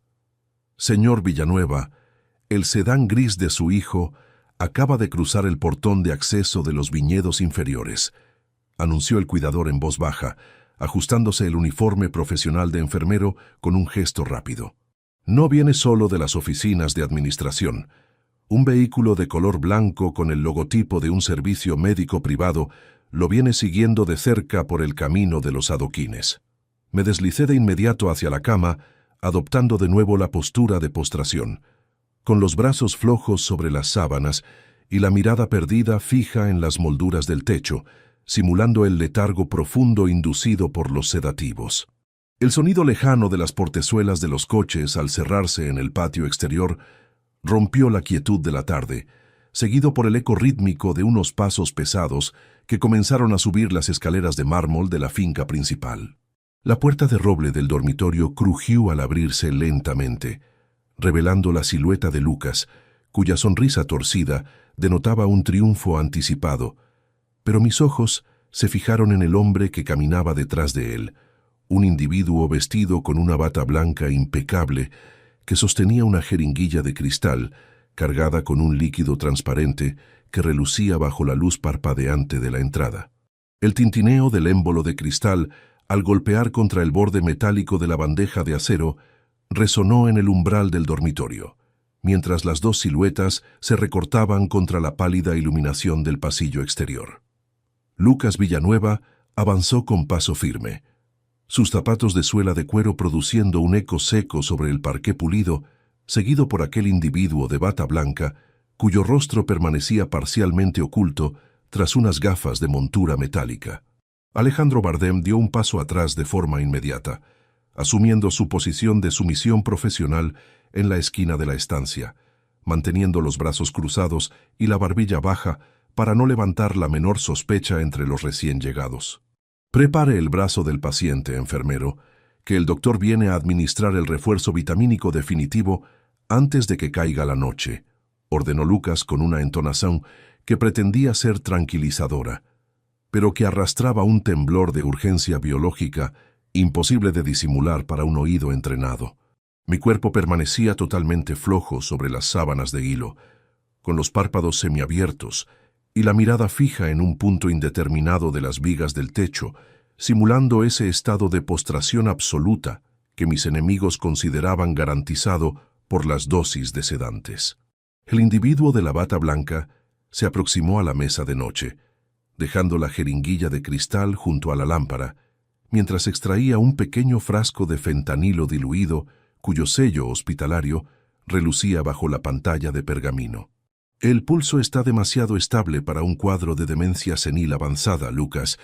Señor Villanueva, el sedán gris de su hijo acaba de cruzar el portón de acceso de los viñedos inferiores, anunció el cuidador en voz baja, ajustándose el uniforme profesional de enfermero con un gesto rápido. No viene solo de las oficinas de administración. Un vehículo de color blanco con el logotipo de un servicio médico privado lo viene siguiendo de cerca por el camino de los adoquines. Me deslicé de inmediato hacia la cama, adoptando de nuevo la postura de postración, con los brazos flojos sobre las sábanas y la mirada perdida fija en las molduras del techo, simulando el letargo profundo inducido por los sedativos. El sonido lejano de las portezuelas de los coches al cerrarse en el patio exterior rompió la quietud de la tarde, seguido por el eco rítmico de unos pasos pesados que comenzaron a subir las escaleras de mármol de la finca principal. La puerta de roble del dormitorio crujió al abrirse lentamente, revelando la silueta de Lucas, cuya sonrisa torcida denotaba un triunfo anticipado, pero mis ojos se fijaron en el hombre que caminaba detrás de él, un individuo vestido con una bata blanca impecable que sostenía una jeringuilla de cristal cargada con un líquido transparente que relucía bajo la luz parpadeante de la entrada. El tintineo del émbolo de cristal, al golpear contra el borde metálico de la bandeja de acero, resonó en el umbral del dormitorio, mientras las dos siluetas se recortaban contra la pálida iluminación del pasillo exterior. Lucas Villanueva avanzó con paso firme, sus zapatos de suela de cuero produciendo un eco seco sobre el parqué pulido, seguido por aquel individuo de bata blanca, cuyo rostro permanecía parcialmente oculto tras unas gafas de montura metálica. Alejandro Bardem dio un paso atrás de forma inmediata, asumiendo su posición de sumisión profesional en la esquina de la estancia, manteniendo los brazos cruzados y la barbilla baja para no levantar la menor sospecha entre los recién llegados. Prepare el brazo del paciente, enfermero, que el doctor viene a administrar el refuerzo vitamínico definitivo antes de que caiga la noche, ordenó Lucas con una entonación que pretendía ser tranquilizadora, pero que arrastraba un temblor de urgencia biológica imposible de disimular para un oído entrenado. Mi cuerpo permanecía totalmente flojo sobre las sábanas de hilo, con los párpados semiabiertos y la mirada fija en un punto indeterminado de las vigas del techo, simulando ese estado de postración absoluta que mis enemigos consideraban garantizado por las dosis de sedantes. El individuo de la bata blanca se aproximó a la mesa de noche, dejando la jeringuilla de cristal junto a la lámpara, mientras extraía un pequeño frasco de fentanilo diluido cuyo sello hospitalario relucía bajo la pantalla de pergamino. El pulso está demasiado estable para un cuadro de demencia senil avanzada, Lucas.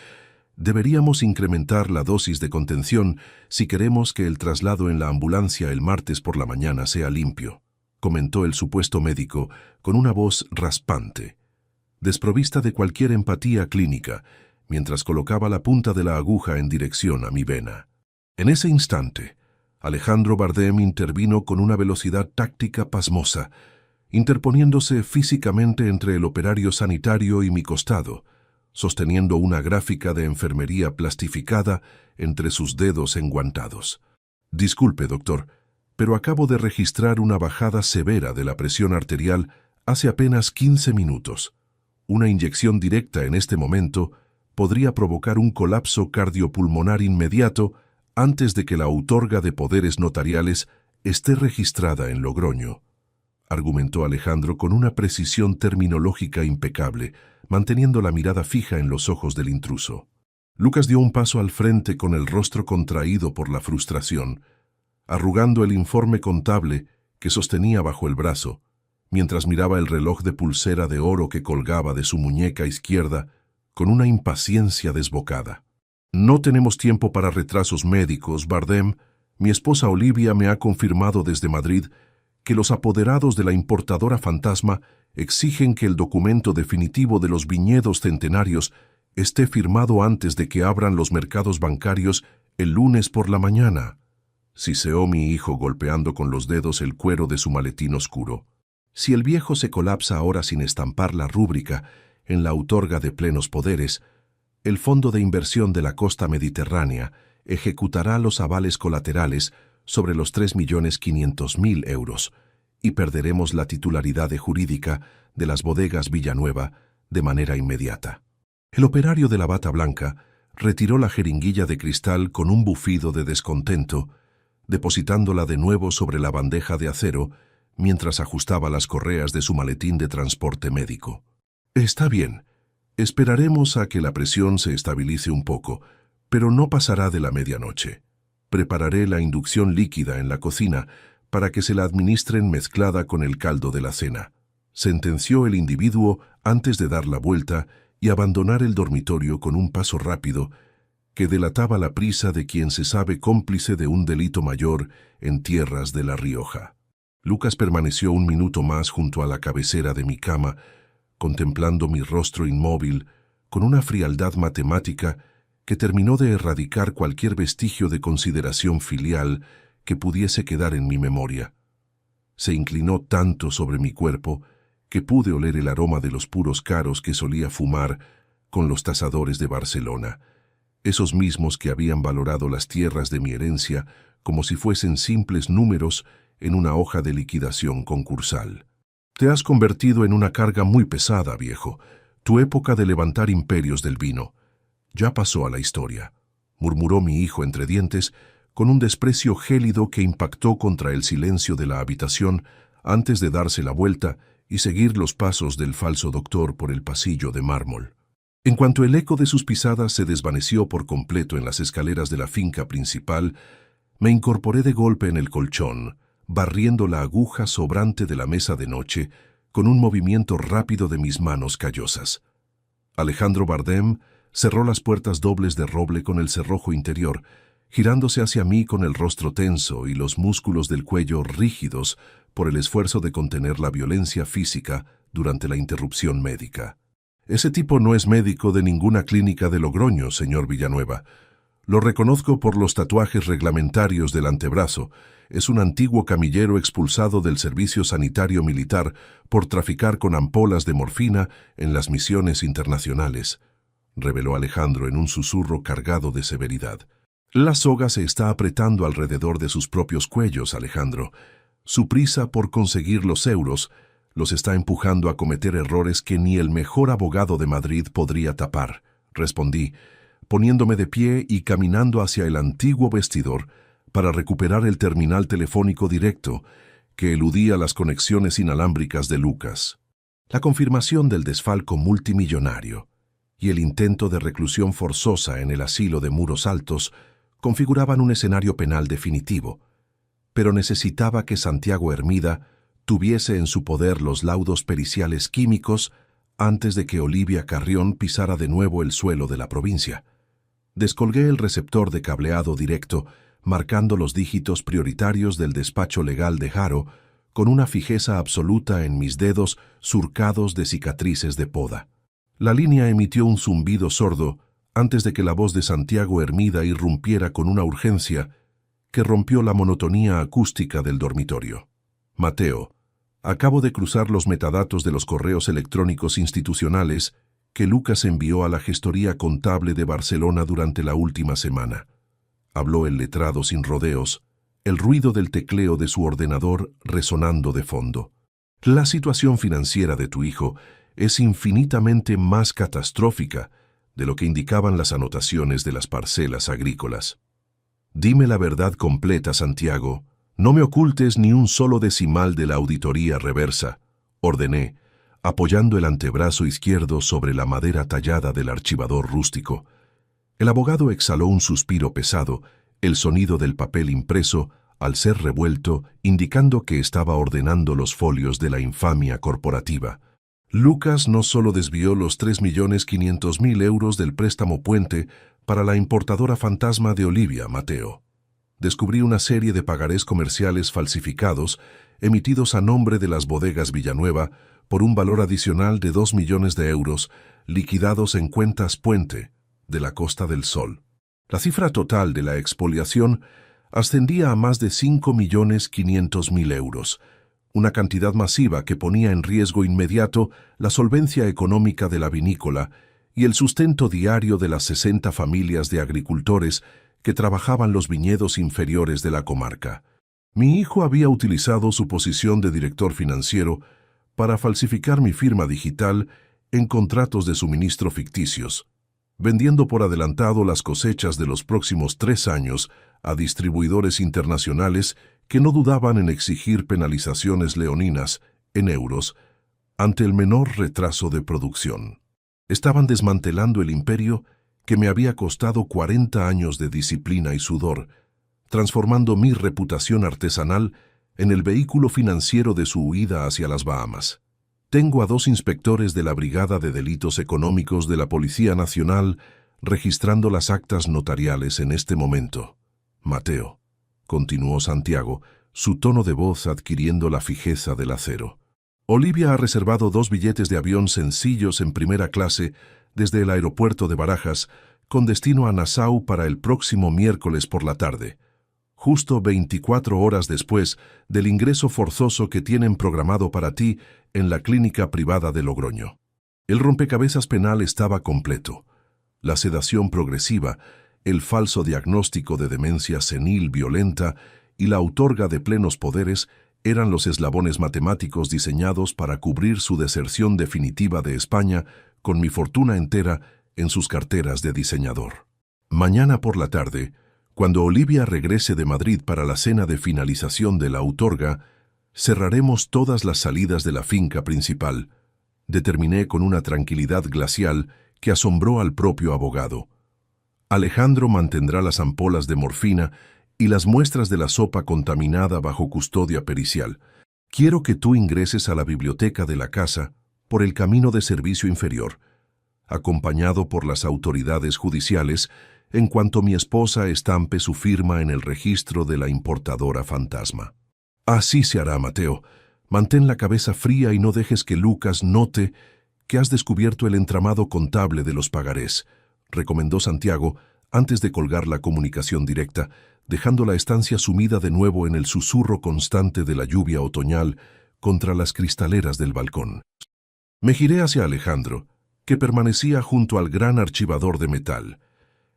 Deberíamos incrementar la dosis de contención si queremos que el traslado en la ambulancia el martes por la mañana sea limpio, comentó el supuesto médico con una voz raspante, desprovista de cualquier empatía clínica, mientras colocaba la punta de la aguja en dirección a mi vena. En ese instante, Alejandro Bardem intervino con una velocidad táctica pasmosa, interponiéndose físicamente entre el operario sanitario y mi costado, sosteniendo una gráfica de enfermería plastificada entre sus dedos enguantados. Disculpe, doctor, pero acabo de registrar una bajada severa de la presión arterial hace apenas 15 minutos. Una inyección directa en este momento podría provocar un colapso cardiopulmonar inmediato antes de que la autorga de poderes notariales esté registrada en Logroño, argumentó Alejandro con una precisión terminológica impecable, manteniendo la mirada fija en los ojos del intruso. Lucas dio un paso al frente con el rostro contraído por la frustración, arrugando el informe contable que sostenía bajo el brazo, mientras miraba el reloj de pulsera de oro que colgaba de su muñeca izquierda con una impaciencia desbocada. No tenemos tiempo para retrasos médicos, Bardem. Mi esposa Olivia me ha confirmado desde Madrid que los apoderados de la importadora fantasma exigen que el documento definitivo de los viñedos centenarios esté firmado antes de que abran los mercados bancarios el lunes por la mañana, siseó mi hijo golpeando con los dedos el cuero de su maletín oscuro. Si el viejo se colapsa ahora sin estampar la rúbrica en la autorga de plenos poderes, el Fondo de Inversión de la Costa Mediterránea ejecutará los avales colaterales sobre los 3.500.000 euros y perderemos la titularidad jurídica de las bodegas Villanueva de manera inmediata. El operario de la bata blanca retiró la jeringuilla de cristal con un bufido de descontento, depositándola de nuevo sobre la bandeja de acero mientras ajustaba las correas de su maletín de transporte médico. Está bien. Esperaremos a que la presión se estabilice un poco, pero no pasará de la medianoche. Prepararé la inducción líquida en la cocina para que se la administren mezclada con el caldo de la cena, sentenció el individuo antes de dar la vuelta y abandonar el dormitorio con un paso rápido que delataba la prisa de quien se sabe cómplice de un delito mayor en tierras de La Rioja. Lucas permaneció un minuto más junto a la cabecera de mi cama, contemplando mi rostro inmóvil con una frialdad matemática que terminó de erradicar cualquier vestigio de consideración filial que pudiese quedar en mi memoria. Se inclinó tanto sobre mi cuerpo que pude oler el aroma de los puros caros que solía fumar con los tasadores de Barcelona, esos mismos que habían valorado las tierras de mi herencia como si fuesen simples números en una hoja de liquidación concursal. Te has convertido en una carga muy pesada, viejo. Tu época de levantar imperios del vino ya pasó a la historia, murmuró mi hijo entre dientes, con un desprecio gélido que impactó contra el silencio de la habitación antes de darse la vuelta y seguir los pasos del falso doctor por el pasillo de mármol. En cuanto el eco de sus pisadas se desvaneció por completo en las escaleras de la finca principal, me incorporé de golpe en el colchón, barriendo la aguja sobrante de la mesa de noche con un movimiento rápido de mis manos callosas. Alejandro Bardem cerró las puertas dobles de roble con el cerrojo interior, girándose hacia mí con el rostro tenso y los músculos del cuello rígidos por el esfuerzo de contener la violencia física durante la interrupción médica. Ese tipo no es médico de ninguna clínica de Logroño, señor Villanueva. Lo reconozco por los tatuajes reglamentarios del antebrazo. Es un antiguo camillero expulsado del servicio sanitario militar por traficar con ampolas de morfina en las misiones internacionales, reveló Alejandro en un susurro cargado de severidad. La soga se está apretando alrededor de sus propios cuellos, Alejandro. Su prisa por conseguir los euros los está empujando a cometer errores que ni el mejor abogado de Madrid podría tapar, respondí, poniéndome de pie y caminando hacia el antiguo vestidor para recuperar el terminal telefónico directo que eludía las conexiones inalámbricas de Lucas. La confirmación del desfalco multimillonario y el intento de reclusión forzosa en el asilo de Muros Altos configuraban un escenario penal definitivo, pero necesitaba que Santiago Hermida tuviese en su poder los laudos periciales químicos antes de que Olivia Carrión pisara de nuevo el suelo de la provincia. Descolgué el receptor de cableado directo, marcando los dígitos prioritarios del despacho legal de Haro con una fijeza absoluta en mis dedos surcados de cicatrices de poda. La línea emitió un zumbido sordo antes de que la voz de Santiago Hermida irrumpiera con una urgencia que rompió la monotonía acústica del dormitorio. Mateo, acabo de cruzar los metadatos de los correos electrónicos institucionales que Lucas envió a la gestoría contable de Barcelona durante la última semana. Habló el letrado sin rodeos, el ruido del tecleo de su ordenador resonando de fondo. La situación financiera de tu hijo es infinitamente más catastrófica de lo que indicaban las anotaciones de las parcelas agrícolas. Dime la verdad completa, Santiago. No me ocultes ni un solo decimal de la auditoría reversa, ordené, apoyando el antebrazo izquierdo sobre la madera tallada del archivador rústico. El abogado exhaló un suspiro pesado, el sonido del papel impreso, al ser revuelto, indicando que estaba ordenando los folios de la infamia corporativa. Lucas no solo desvió los 3.500.000 euros del préstamo puente para la importadora fantasma de Olivia, Mateo. Descubrí una serie de pagarés comerciales falsificados emitidos a nombre de las bodegas Villanueva por un valor adicional de 2 millones de euros liquidados en cuentas puente de la Costa del Sol. La cifra total de la expoliación ascendía a más de 5.500.000 euros, una cantidad masiva que ponía en riesgo inmediato la solvencia económica de la vinícola y el sustento diario de las 60 familias de agricultores que trabajaban los viñedos inferiores de la comarca. Mi hijo había utilizado su posición de director financiero para falsificar mi firma digital en contratos de suministro ficticios, vendiendo por adelantado las cosechas de los próximos 3 años a distribuidores internacionales que no dudaban en exigir penalizaciones leoninas, en euros, ante el menor retraso de producción. Estaban desmantelando el imperio que me había costado 40 años de disciplina y sudor, transformando mi reputación artesanal en el vehículo financiero de su huida hacia las Bahamas. Tengo a 2 inspectores de la Brigada de Delitos Económicos de la Policía Nacional registrando las actas notariales en este momento. Mateo, continuó Santiago, su tono de voz adquiriendo la fijeza del acero. Olivia ha reservado 2 billetes de avión sencillos en primera clase desde el aeropuerto de Barajas con destino a Nassau para el próximo miércoles por la tarde, justo 24 horas después del ingreso forzoso que tienen programado para ti en la clínica privada de Logroño. El rompecabezas penal estaba completo. La sedación progresiva, el falso diagnóstico de demencia senil violenta y la autorga de plenos poderes eran los eslabones matemáticos diseñados para cubrir su deserción definitiva de España con mi fortuna entera en sus carteras de diseñador. Mañana por la tarde, cuando Olivia regrese de Madrid para la cena de finalización de la autorga, cerraremos todas las salidas de la finca principal, determiné con una tranquilidad glacial que asombró al propio abogado. Alejandro mantendrá las ampolas de morfina y las muestras de la sopa contaminada bajo custodia pericial. Quiero que tú ingreses a la biblioteca de la casa por el camino de servicio inferior, acompañado por las autoridades judiciales, en cuanto mi esposa estampe su firma en el registro de la importadora fantasma. Así se hará, Mateo. Mantén la cabeza fría y no dejes que Lucas note que has descubierto el entramado contable de los pagarés, recomendó Santiago antes de colgar la comunicación directa, dejando la estancia sumida de nuevo en el susurro constante de la lluvia otoñal contra las cristaleras del balcón. Me giré hacia Alejandro, que permanecía junto al gran archivador de metal.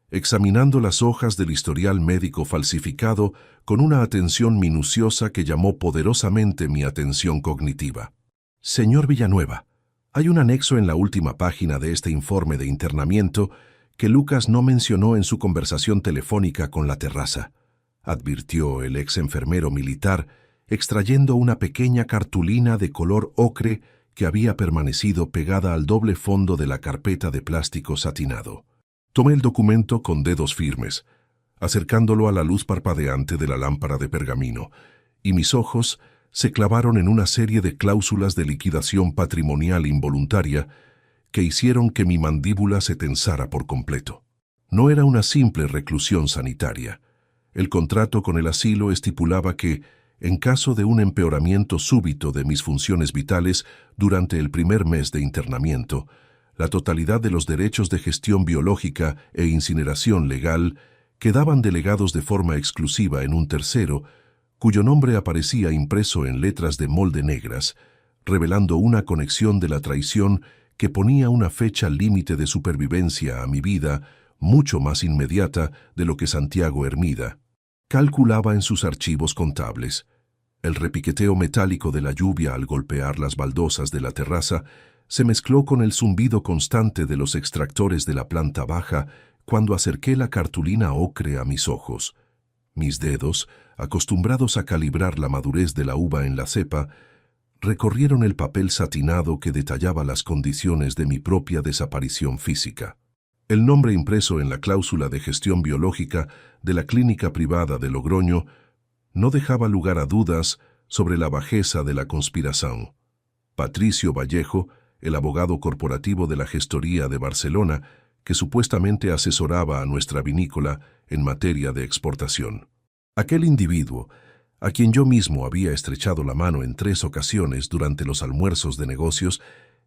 examinando las hojas del historial médico falsificado con una atención minuciosa que llamó poderosamente mi atención cognitiva. Señor Villanueva, hay un anexo en la última página de este informe de internamiento que Lucas no mencionó en su conversación telefónica con la Terraza, advirtió el ex enfermero militar, extrayendo una pequeña cartulina de color ocre que había permanecido pegada al doble fondo de la carpeta de plástico satinado. Tomé el documento con dedos firmes, acercándolo a la luz parpadeante de la lámpara de pergamino, y mis ojos se clavaron en una serie de cláusulas de liquidación patrimonial involuntaria que hicieron que mi mandíbula se tensara por completo. No era una simple reclusión sanitaria. El contrato con el asilo estipulaba que, en caso de un empeoramiento súbito de mis funciones vitales durante el primer mes de internamiento, la totalidad de los derechos de gestión biológica e incineración legal quedaban delegados de forma exclusiva en un tercero, cuyo nombre aparecía impreso en letras de molde negras, revelando una conexión de la traición que ponía una fecha límite de supervivencia a mi vida mucho más inmediata de lo que Santiago Hermida calculaba en sus archivos contables. El repiqueteo metálico de la lluvia al golpear las baldosas de la terraza se mezcló con el zumbido constante de los extractores de la planta baja cuando acerqué la cartulina ocre a mis ojos. Mis dedos, acostumbrados a calibrar la madurez de la uva en la cepa, recorrieron el papel satinado que detallaba las condiciones de mi propia desaparición física. El nombre impreso en la cláusula de gestión biológica de la clínica privada de Logroño no dejaba lugar a dudas sobre la bajeza de la conspiración. Patricio Vallejo, el abogado corporativo de la gestoría de Barcelona, que supuestamente asesoraba a nuestra vinícola en materia de exportación. Aquel individuo, a quien yo mismo había estrechado la mano en 3 ocasiones durante los almuerzos de negocios,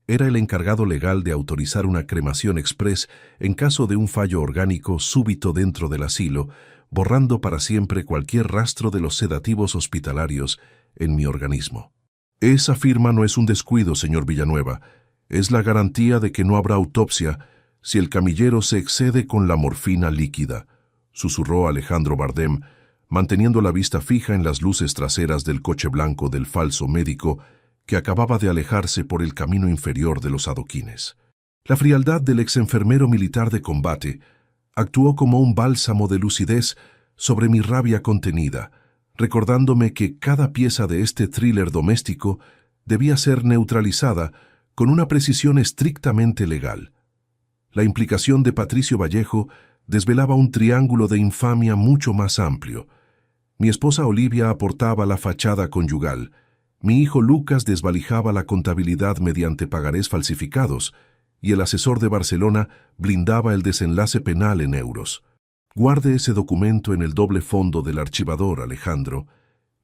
era el encargado legal de autorizar una cremación express en caso de un fallo orgánico súbito dentro del asilo, borrando para siempre cualquier rastro de los sedativos hospitalarios en mi organismo. Esa firma no es un descuido, señor Villanueva. Es la garantía de que no habrá autopsia si el camillero se excede con la morfina líquida, susurró Alejandro Bardem, manteniendo la vista fija en las luces traseras del coche blanco del falso médico que acababa de alejarse por el camino inferior de los adoquines. La frialdad del exenfermero militar de combate actuó como un bálsamo de lucidez sobre mi rabia contenida, recordándome que cada pieza de este thriller doméstico debía ser neutralizada con una precisión estrictamente legal. La implicación de Patricio Vallejo desvelaba un triángulo de infamia mucho más amplio. Mi esposa Olivia aportaba la fachada conyugal, mi hijo Lucas desvalijaba la contabilidad mediante pagarés falsificados, y el asesor de Barcelona blindaba el desenlace penal en euros. Guarde ese documento en el doble fondo del archivador, Alejandro,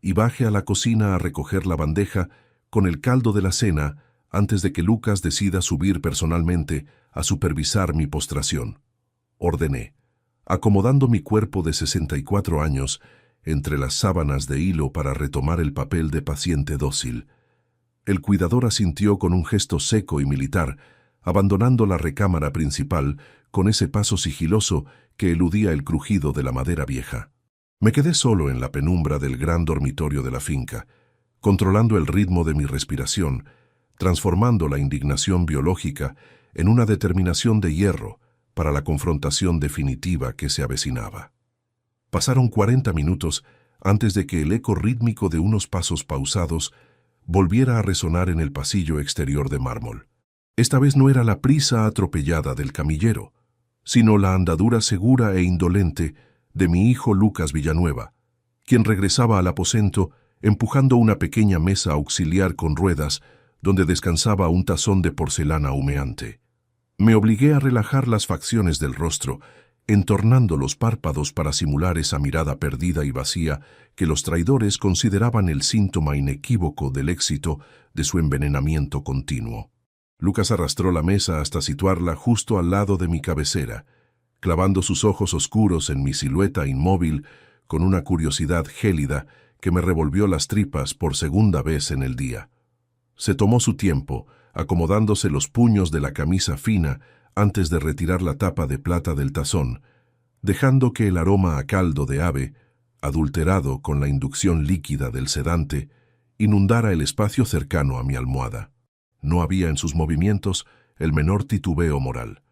y baje a la cocina a recoger la bandeja con el caldo de la cena antes de que Lucas decida subir personalmente a supervisar mi postración. Ordené, acomodando mi cuerpo de 64 años entre las sábanas de hilo para retomar el papel de paciente dócil. El cuidador asintió con un gesto seco y militar, abandonando la recámara principal con ese paso sigiloso que eludía el crujido de la madera vieja. Me quedé solo en la penumbra del gran dormitorio de la finca, controlando el ritmo de mi respiración, transformando la indignación biológica en una determinación de hierro para la confrontación definitiva que se avecinaba. Pasaron 40 minutos antes de que el eco rítmico de unos pasos pausados volviera a resonar en el pasillo exterior de mármol. Esta vez no era la prisa atropellada del camillero, sino la andadura segura e indolente de mi hijo Lucas Villanueva, quien regresaba al aposento empujando una pequeña mesa auxiliar con ruedas donde descansaba un tazón de porcelana humeante. Me obligué a relajar las facciones del rostro, entornando los párpados para simular esa mirada perdida y vacía que los traidores consideraban el síntoma inequívoco del éxito de su envenenamiento continuo. Lucas arrastró la mesa hasta situarla justo al lado de mi cabecera, clavando sus ojos oscuros en mi silueta inmóvil con una curiosidad gélida que me revolvió las tripas por segunda vez en el día. Se tomó su tiempo, acomodándose los puños de la camisa fina antes de retirar la tapa de plata del tazón, dejando que el aroma a caldo de ave, adulterado con la inducción líquida del sedante, inundara el espacio cercano a mi almohada. No había en sus movimientos el menor titubeo moral.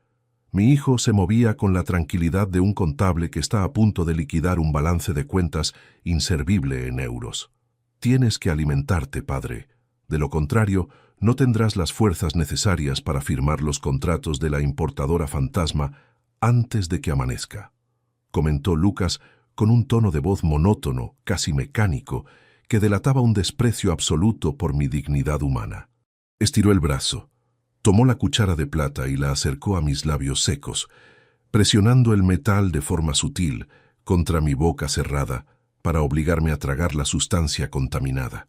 Mi hijo se movía con la tranquilidad de un contable que está a punto de liquidar un balance de cuentas inservible en euros. Tienes que alimentarte, padre. De lo contrario, no tendrás las fuerzas necesarias para firmar los contratos de la importadora fantasma antes de que amanezca, comentó Lucas con un tono de voz monótono, casi mecánico, que delataba un desprecio absoluto por mi dignidad humana. Estiró el brazo, tomó la cuchara de plata y la acercó a mis labios secos, presionando el metal de forma sutil contra mi boca cerrada para obligarme a tragar la sustancia contaminada.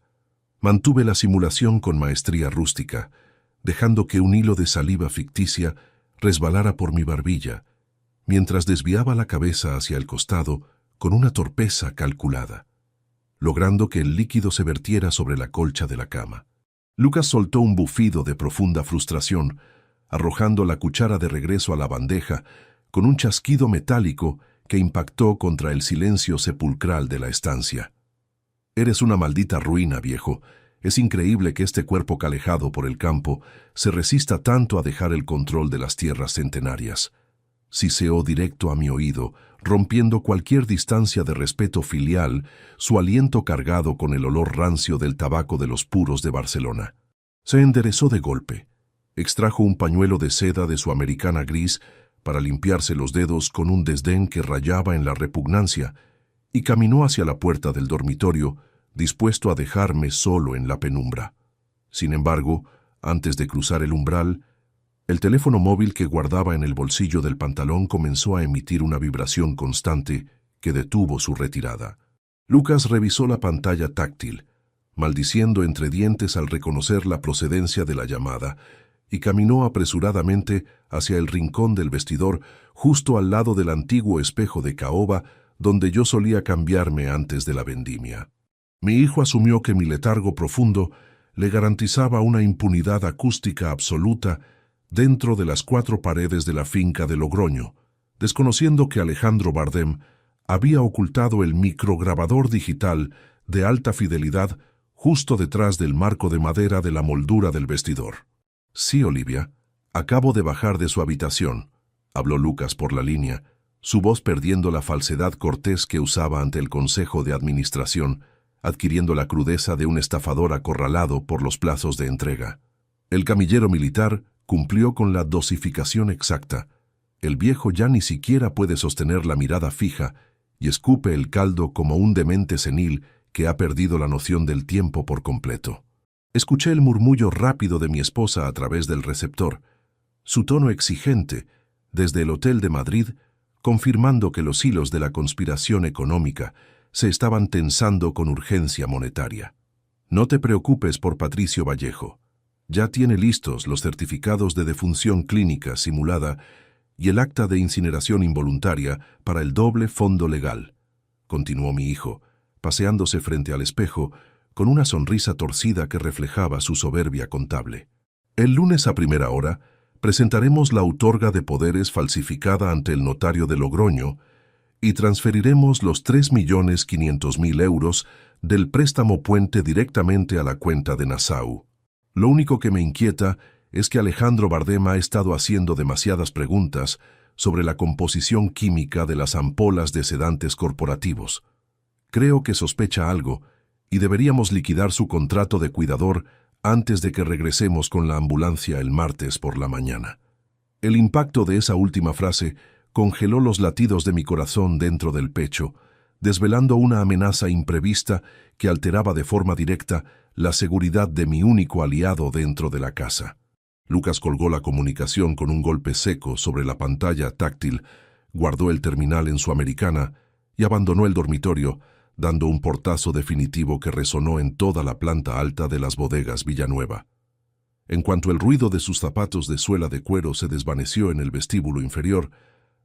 Mantuve la simulación con maestría rústica, dejando que un hilo de saliva ficticia resbalara por mi barbilla, mientras desviaba la cabeza hacia el costado con una torpeza calculada, logrando que el líquido se vertiera sobre la colcha de la cama. Lucas soltó un bufido de profunda frustración, arrojando la cuchara de regreso a la bandeja con un chasquido metálico que impactó contra el silencio sepulcral de la estancia. «Eres una maldita ruina, viejo. Es increíble que este cuerpo calejado por el campo se resista tanto a dejar el control de las tierras centenarias», siseó directo a mi oído, rompiendo cualquier distancia de respeto filial, su aliento cargado con el olor rancio del tabaco de los puros de Barcelona. Se enderezó de golpe, extrajo un pañuelo de seda de su americana gris para limpiarse los dedos con un desdén que rayaba en la repugnancia, y caminó hacia la puerta del dormitorio, dispuesto a dejarme solo en la penumbra. Sin embargo, antes de cruzar el umbral, el teléfono móvil que guardaba en el bolsillo del pantalón comenzó a emitir una vibración constante que detuvo su retirada. Lucas revisó la pantalla táctil, maldiciendo entre dientes al reconocer la procedencia de la llamada, y caminó apresuradamente hacia el rincón del vestidor justo al lado del antiguo espejo de caoba donde yo solía cambiarme antes de la vendimia. Mi hijo asumió que mi letargo profundo le garantizaba una impunidad acústica absoluta dentro de las 4 paredes de la finca de Logroño, desconociendo que Alejandro Bardem había ocultado el micrograbador digital de alta fidelidad justo detrás del marco de madera de la moldura del vestidor. «Sí, Olivia, acabo de bajar de su habitación», habló Lucas por la línea, su voz perdiendo la falsedad cortés que usaba ante el Consejo de Administración, adquiriendo la crudeza de un estafador acorralado por los plazos de entrega. El camillero militar cumplió con la dosificación exacta. El viejo ya ni siquiera puede sostener la mirada fija y escupe el caldo como un demente senil que ha perdido la noción del tiempo por completo. Escuché el murmullo rápido de mi esposa a través del receptor, su tono exigente, desde el Hotel de Madrid, confirmando que los hilos de la conspiración económica se estaban tensando con urgencia monetaria. «No te preocupes por Patricio Vallejo. Ya tiene listos los certificados de defunción clínica simulada y el acta de incineración involuntaria para el doble fondo legal», continuó mi hijo, paseándose frente al espejo con una sonrisa torcida que reflejaba su soberbia contable. «El lunes a primera hora presentaremos la autorga de poderes falsificada ante el notario de Logroño y transferiremos los 3.500.000 euros del préstamo puente directamente a la cuenta de Nassau. Lo único que me inquieta es que Alejandro Bardem ha estado haciendo demasiadas preguntas sobre la composición química de las ampolas de sedantes corporativos. Creo que sospecha algo y deberíamos liquidar su contrato de cuidador antes de que regresemos con la ambulancia el martes por la mañana». El impacto de esa última frase congeló los latidos de mi corazón dentro del pecho, desvelando una amenaza imprevista que alteraba de forma directa la seguridad de mi único aliado dentro de la casa. Lucas colgó la comunicación con un golpe seco sobre la pantalla táctil, guardó el terminal en su americana y abandonó el dormitorio, dando un portazo definitivo que resonó en toda la planta alta de las bodegas Villanueva. En cuanto el ruido de sus zapatos de suela de cuero se desvaneció en el vestíbulo inferior,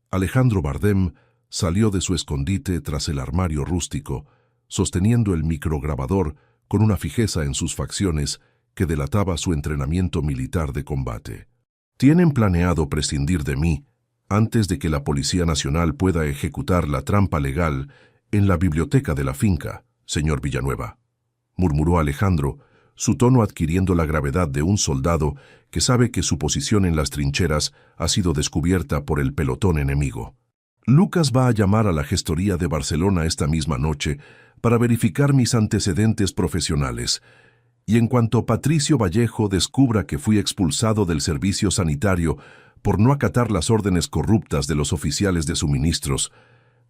Alejandro Bardem salió de su escondite tras el armario rústico, sosteniendo el micrograbador con una fijeza en sus facciones que delataba su entrenamiento militar de combate. «Tienen planeado prescindir de mí», antes de que la Policía Nacional pueda ejecutar la trampa legal en la biblioteca de la finca, señor Villanueva», murmuró Alejandro, su tono adquiriendo la gravedad de un soldado que sabe que su posición en las trincheras ha sido descubierta por el pelotón enemigo. «Lucas va a llamar a la gestoría de Barcelona esta misma noche para verificar mis antecedentes profesionales, y en cuanto Patricio Vallejo descubra que fui expulsado del servicio sanitario por no acatar las órdenes corruptas de los oficiales de suministros,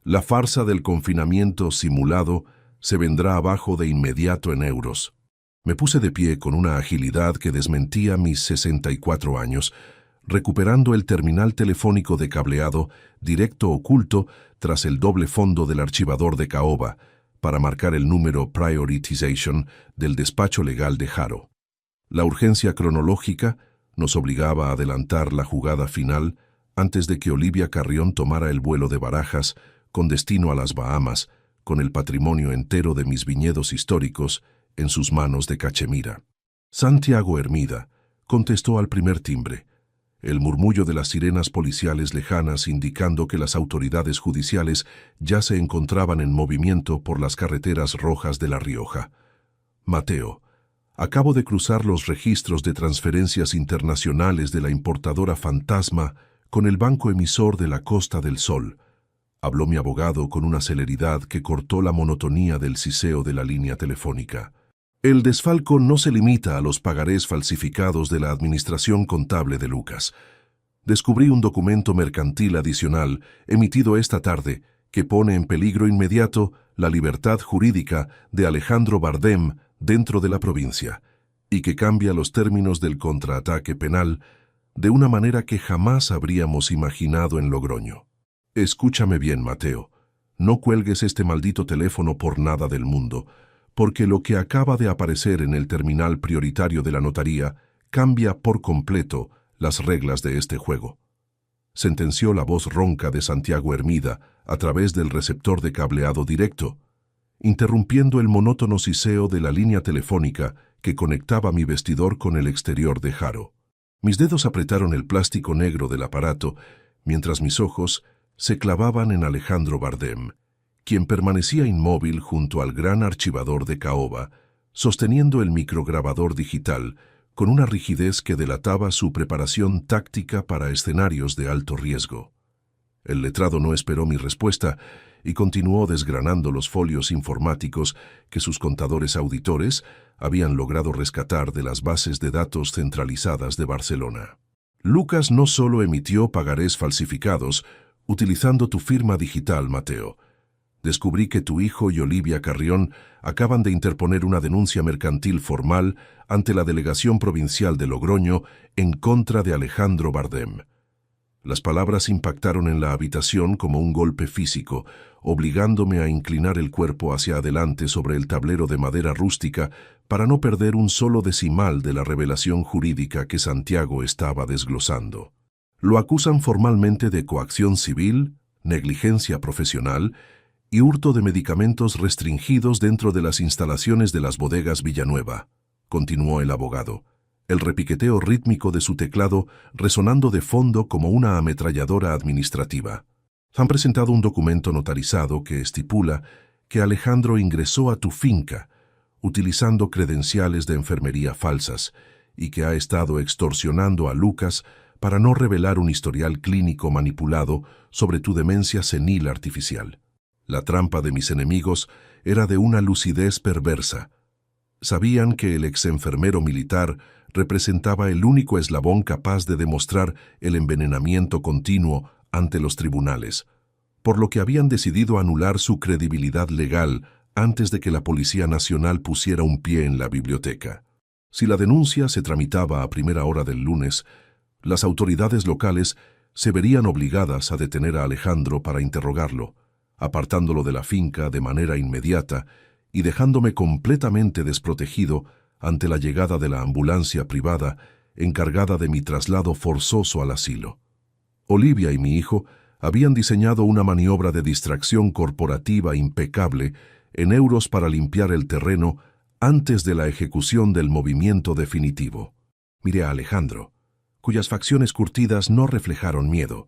la farsa del confinamiento simulado se vendrá abajo de inmediato en euros». Me puse de pie con una agilidad que desmentía mis 64 años, recuperando el terminal telefónico de cableado directo oculto tras el doble fondo del archivador de caoba para marcar el número Prioritization del despacho legal de Haro. La urgencia cronológica nos obligaba a adelantar la jugada final antes de que Olivia Carrión tomara el vuelo de Barajas con destino a las Bahamas, con el patrimonio entero de mis viñedos históricos en sus manos de Cachemira. Santiago Hermida contestó al primer timbre, el murmullo de las sirenas policiales lejanas indicando que las autoridades judiciales ya se encontraban en movimiento por las carreteras rojas de La Rioja. «Mateo, acabo de cruzar los registros de transferencias internacionales de la importadora Fantasma con el banco emisor de la Costa del Sol», habló mi abogado con una celeridad que cortó la monotonía del siseo de la línea telefónica. «El desfalco no se limita a los pagarés falsificados de la administración contable de Lucas. Descubrí un documento mercantil adicional emitido esta tarde que pone en peligro inmediato la libertad jurídica de Alejandro Bardem dentro de la provincia y que cambia los términos del contraataque penal de una manera que jamás habríamos imaginado en Logroño. Escúchame bien, Mateo. No cuelgues este maldito teléfono por nada del mundo, porque lo que acaba de aparecer en el terminal prioritario de la notaría cambia por completo las reglas de este juego», sentenció la voz ronca de Santiago Hermida a través del receptor de cableado directo, interrumpiendo el monótono siseo de la línea telefónica que conectaba mi vestidor con el exterior de Haro. Mis dedos apretaron el plástico negro del aparato, mientras mis ojos se clavaban en Alejandro Bardem, quien permanecía inmóvil junto al gran archivador de caoba, sosteniendo el micrograbador digital con una rigidez que delataba su preparación táctica para escenarios de alto riesgo. El letrado no esperó mi respuesta y continuó desgranando los folios informáticos que sus contadores auditores habían logrado rescatar de las bases de datos centralizadas de Barcelona. «Lucas no solo emitió pagarés falsificados utilizando tu firma digital, Mateo. Descubrí que tu hijo y Olivia Carrión acaban de interponer una denuncia mercantil formal ante la Delegación Provincial de Logroño en contra de Alejandro Bardem». Las palabras impactaron en la habitación como un golpe físico, obligándome a inclinar el cuerpo hacia adelante sobre el tablero de madera rústica para no perder un solo decimal de la revelación jurídica que Santiago estaba desglosando. Lo acusan formalmente de coacción civil, negligencia profesional y hurto de medicamentos restringidos dentro de las instalaciones de las bodegas Villanueva, continuó el abogado, el repiqueteo rítmico de su teclado resonando de fondo como una ametralladora administrativa. Han presentado un documento notarizado que estipula que Alejandro ingresó a tu finca utilizando credenciales de enfermería falsas y que ha estado extorsionando a Lucas para no revelar un historial clínico manipulado sobre tu demencia senil artificial. La trampa de mis enemigos era de una lucidez perversa. Sabían que el exenfermero militar representaba el único eslabón capaz de demostrar el envenenamiento continuo ante los tribunales, por lo que habían decidido anular su credibilidad legal antes de que la Policía Nacional pusiera un pie en la biblioteca. Si la denuncia se tramitaba a primera hora del lunes, las autoridades locales se verían obligadas a detener a Alejandro para interrogarlo, apartándolo de la finca de manera inmediata y dejándome completamente desprotegido ante la llegada de la ambulancia privada encargada de mi traslado forzoso al asilo. Olivia y mi hijo habían diseñado una maniobra de distracción corporativa impecable en euros para limpiar el terreno antes de la ejecución del movimiento definitivo. Miré a Alejandro, cuyas facciones curtidas no reflejaron miedo,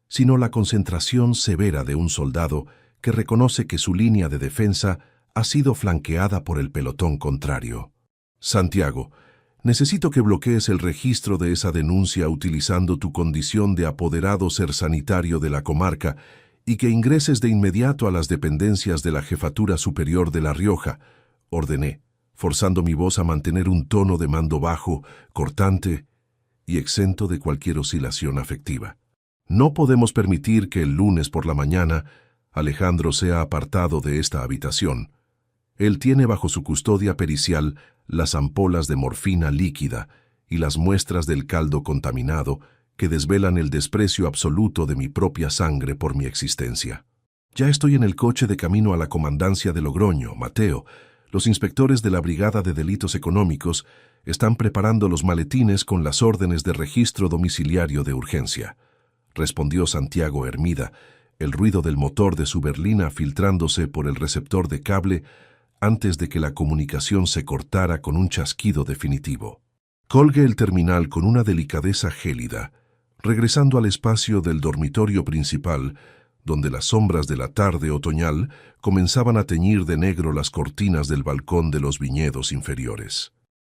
sino la concentración severa de un soldado que reconoce que su línea de defensa ha sido flanqueada por el pelotón contrario. Santiago, necesito que bloquees el registro de esa denuncia utilizando tu condición de apoderado ser sanitario de la comarca y que ingreses de inmediato a las dependencias de la Jefatura Superior de La Rioja, ordené, forzando mi voz a mantener un tono de mando bajo, cortante y exento de cualquier oscilación afectiva. No podemos permitir que el lunes por la mañana Alejandro sea apartado de esta habitación. Él tiene bajo su custodia pericial las ampolas de morfina líquida y las muestras del caldo contaminado que desvelan el desprecio absoluto de mi propia sangre por mi existencia. Ya estoy en el coche de camino a la comandancia de Logroño, Mateo. Los inspectores de la Brigada de Delitos Económicos están preparando los maletines con las órdenes de registro domiciliario de urgencia, respondió Santiago Hermida, el ruido del motor de su berlina filtrándose por el receptor de cable antes de que la comunicación se cortara con un chasquido definitivo. Colgué el terminal con una delicadeza gélida, regresando al espacio del dormitorio principal, donde las sombras de la tarde otoñal comenzaban a teñir de negro las cortinas del balcón de los viñedos inferiores.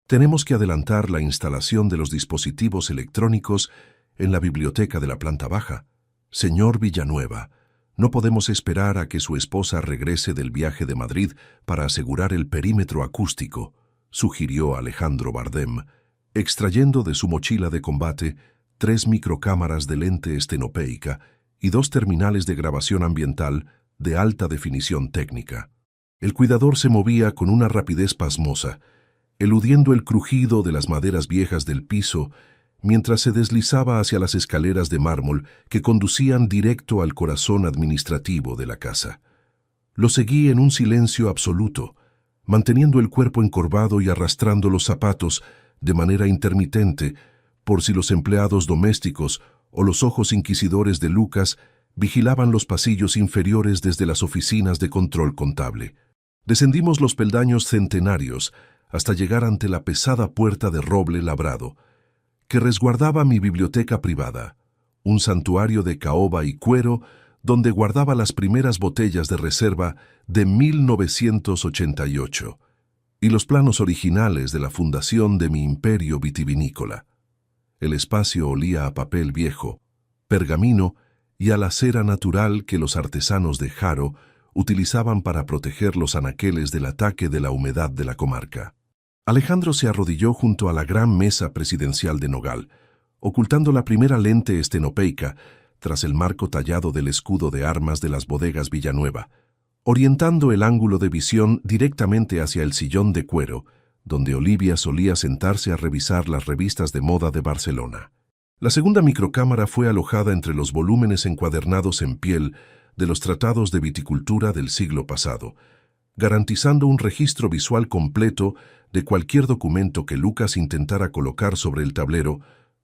Tenemos que adelantar la instalación de los dispositivos electrónicos en la biblioteca de la planta baja. Señor Villanueva, no podemos esperar a que su esposa regrese del viaje de Madrid para asegurar el perímetro acústico, sugirió Alejandro Bardem, extrayendo de su mochila de combate 3 microcámaras de lente estenopeica y 2 terminales de grabación ambiental de alta definición técnica. El cuidador se movía con una rapidez pasmosa, eludiendo el crujido de las maderas viejas del piso mientras se deslizaba hacia las escaleras de mármol que conducían directo al corazón administrativo de la casa. Lo seguí en un silencio absoluto, manteniendo el cuerpo encorvado y arrastrando los zapatos de manera intermitente, por si los empleados domésticos o los ojos inquisidores de Lucas vigilaban los pasillos inferiores desde las oficinas de control contable. Descendimos los peldaños centenarios hasta llegar ante la pesada puerta de roble labrado, que resguardaba mi biblioteca privada, un santuario de caoba y cuero donde guardaba las primeras botellas de reserva de 1988 y los planos originales de la fundación de mi imperio vitivinícola. El espacio olía a papel viejo, pergamino y a la cera natural que los artesanos de Jaro utilizaban para proteger los anaqueles del ataque de la humedad de la comarca. Alejandro se arrodilló junto a la gran mesa presidencial de nogal, ocultando la primera lente estenopeica tras el marco tallado del escudo de armas de las bodegas Villanueva, orientando el ángulo de visión directamente hacia el sillón de cuero, donde Olivia solía sentarse a revisar las revistas de moda de Barcelona. La segunda microcámara fue alojada entre los volúmenes encuadernados en piel de los tratados de viticultura del siglo pasado, garantizando un registro visual completo de cualquier documento que Lucas intentara colocar sobre el tablero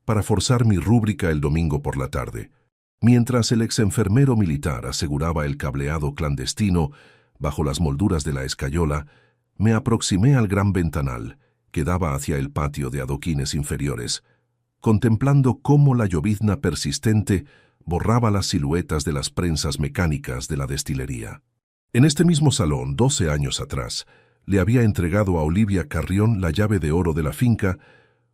para forzar mi rúbrica el domingo por la tarde. Mientras el exenfermero militar aseguraba el cableado clandestino bajo las molduras de la escayola, me aproximé al gran ventanal que daba hacia el patio de adoquines inferiores, contemplando cómo la llovizna persistente borraba las siluetas de las prensas mecánicas de la destilería. En este mismo salón, 12 años atrás, le había entregado a Olivia Carrión la llave de oro de la finca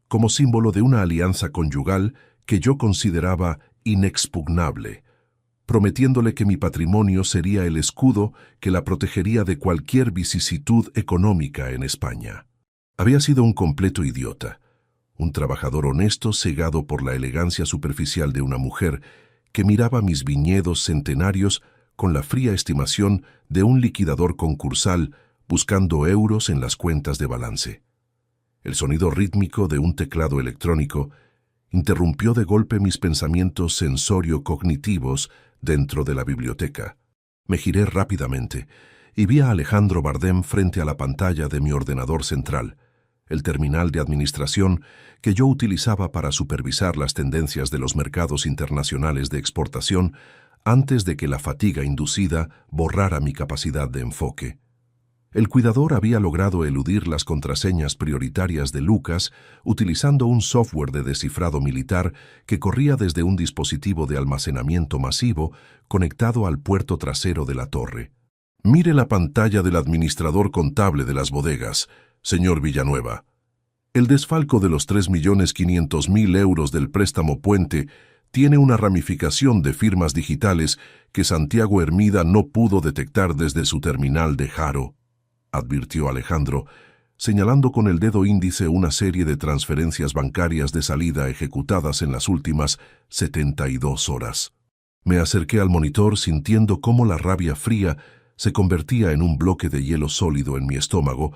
como símbolo de una alianza conyugal que yo consideraba inexpugnable, prometiéndole que mi patrimonio sería el escudo que la protegería de cualquier vicisitud económica en España. Había sido un completo idiota, un trabajador honesto cegado por la elegancia superficial de una mujer que miraba mis viñedos centenarios con la fría estimación de un liquidador concursal buscando euros en las cuentas de balance. El sonido rítmico de un teclado electrónico interrumpió de golpe mis pensamientos sensorio-cognitivos dentro de la biblioteca. Me giré rápidamente y vi a Alejandro Bardem frente a la pantalla de mi ordenador central, el terminal de administración que yo utilizaba para supervisar las tendencias de los mercados internacionales de exportación antes de que la fatiga inducida borrara mi capacidad de enfoque. El cuidador había logrado eludir las contraseñas prioritarias de Lucas utilizando un software de descifrado militar que corría desde un dispositivo de almacenamiento masivo conectado al puerto trasero de la torre. Mire la pantalla del administrador contable de las bodegas, señor Villanueva. El desfalco de los 3.500.000 euros del préstamo puente tiene una ramificación de firmas digitales que Santiago Hermida no pudo detectar desde su terminal de Haro, advirtió Alejandro, señalando con el dedo índice una serie de transferencias bancarias de salida ejecutadas en las últimas 72 horas. Me acerqué al monitor sintiendo cómo la rabia fría se convertía en un bloque de hielo sólido en mi estómago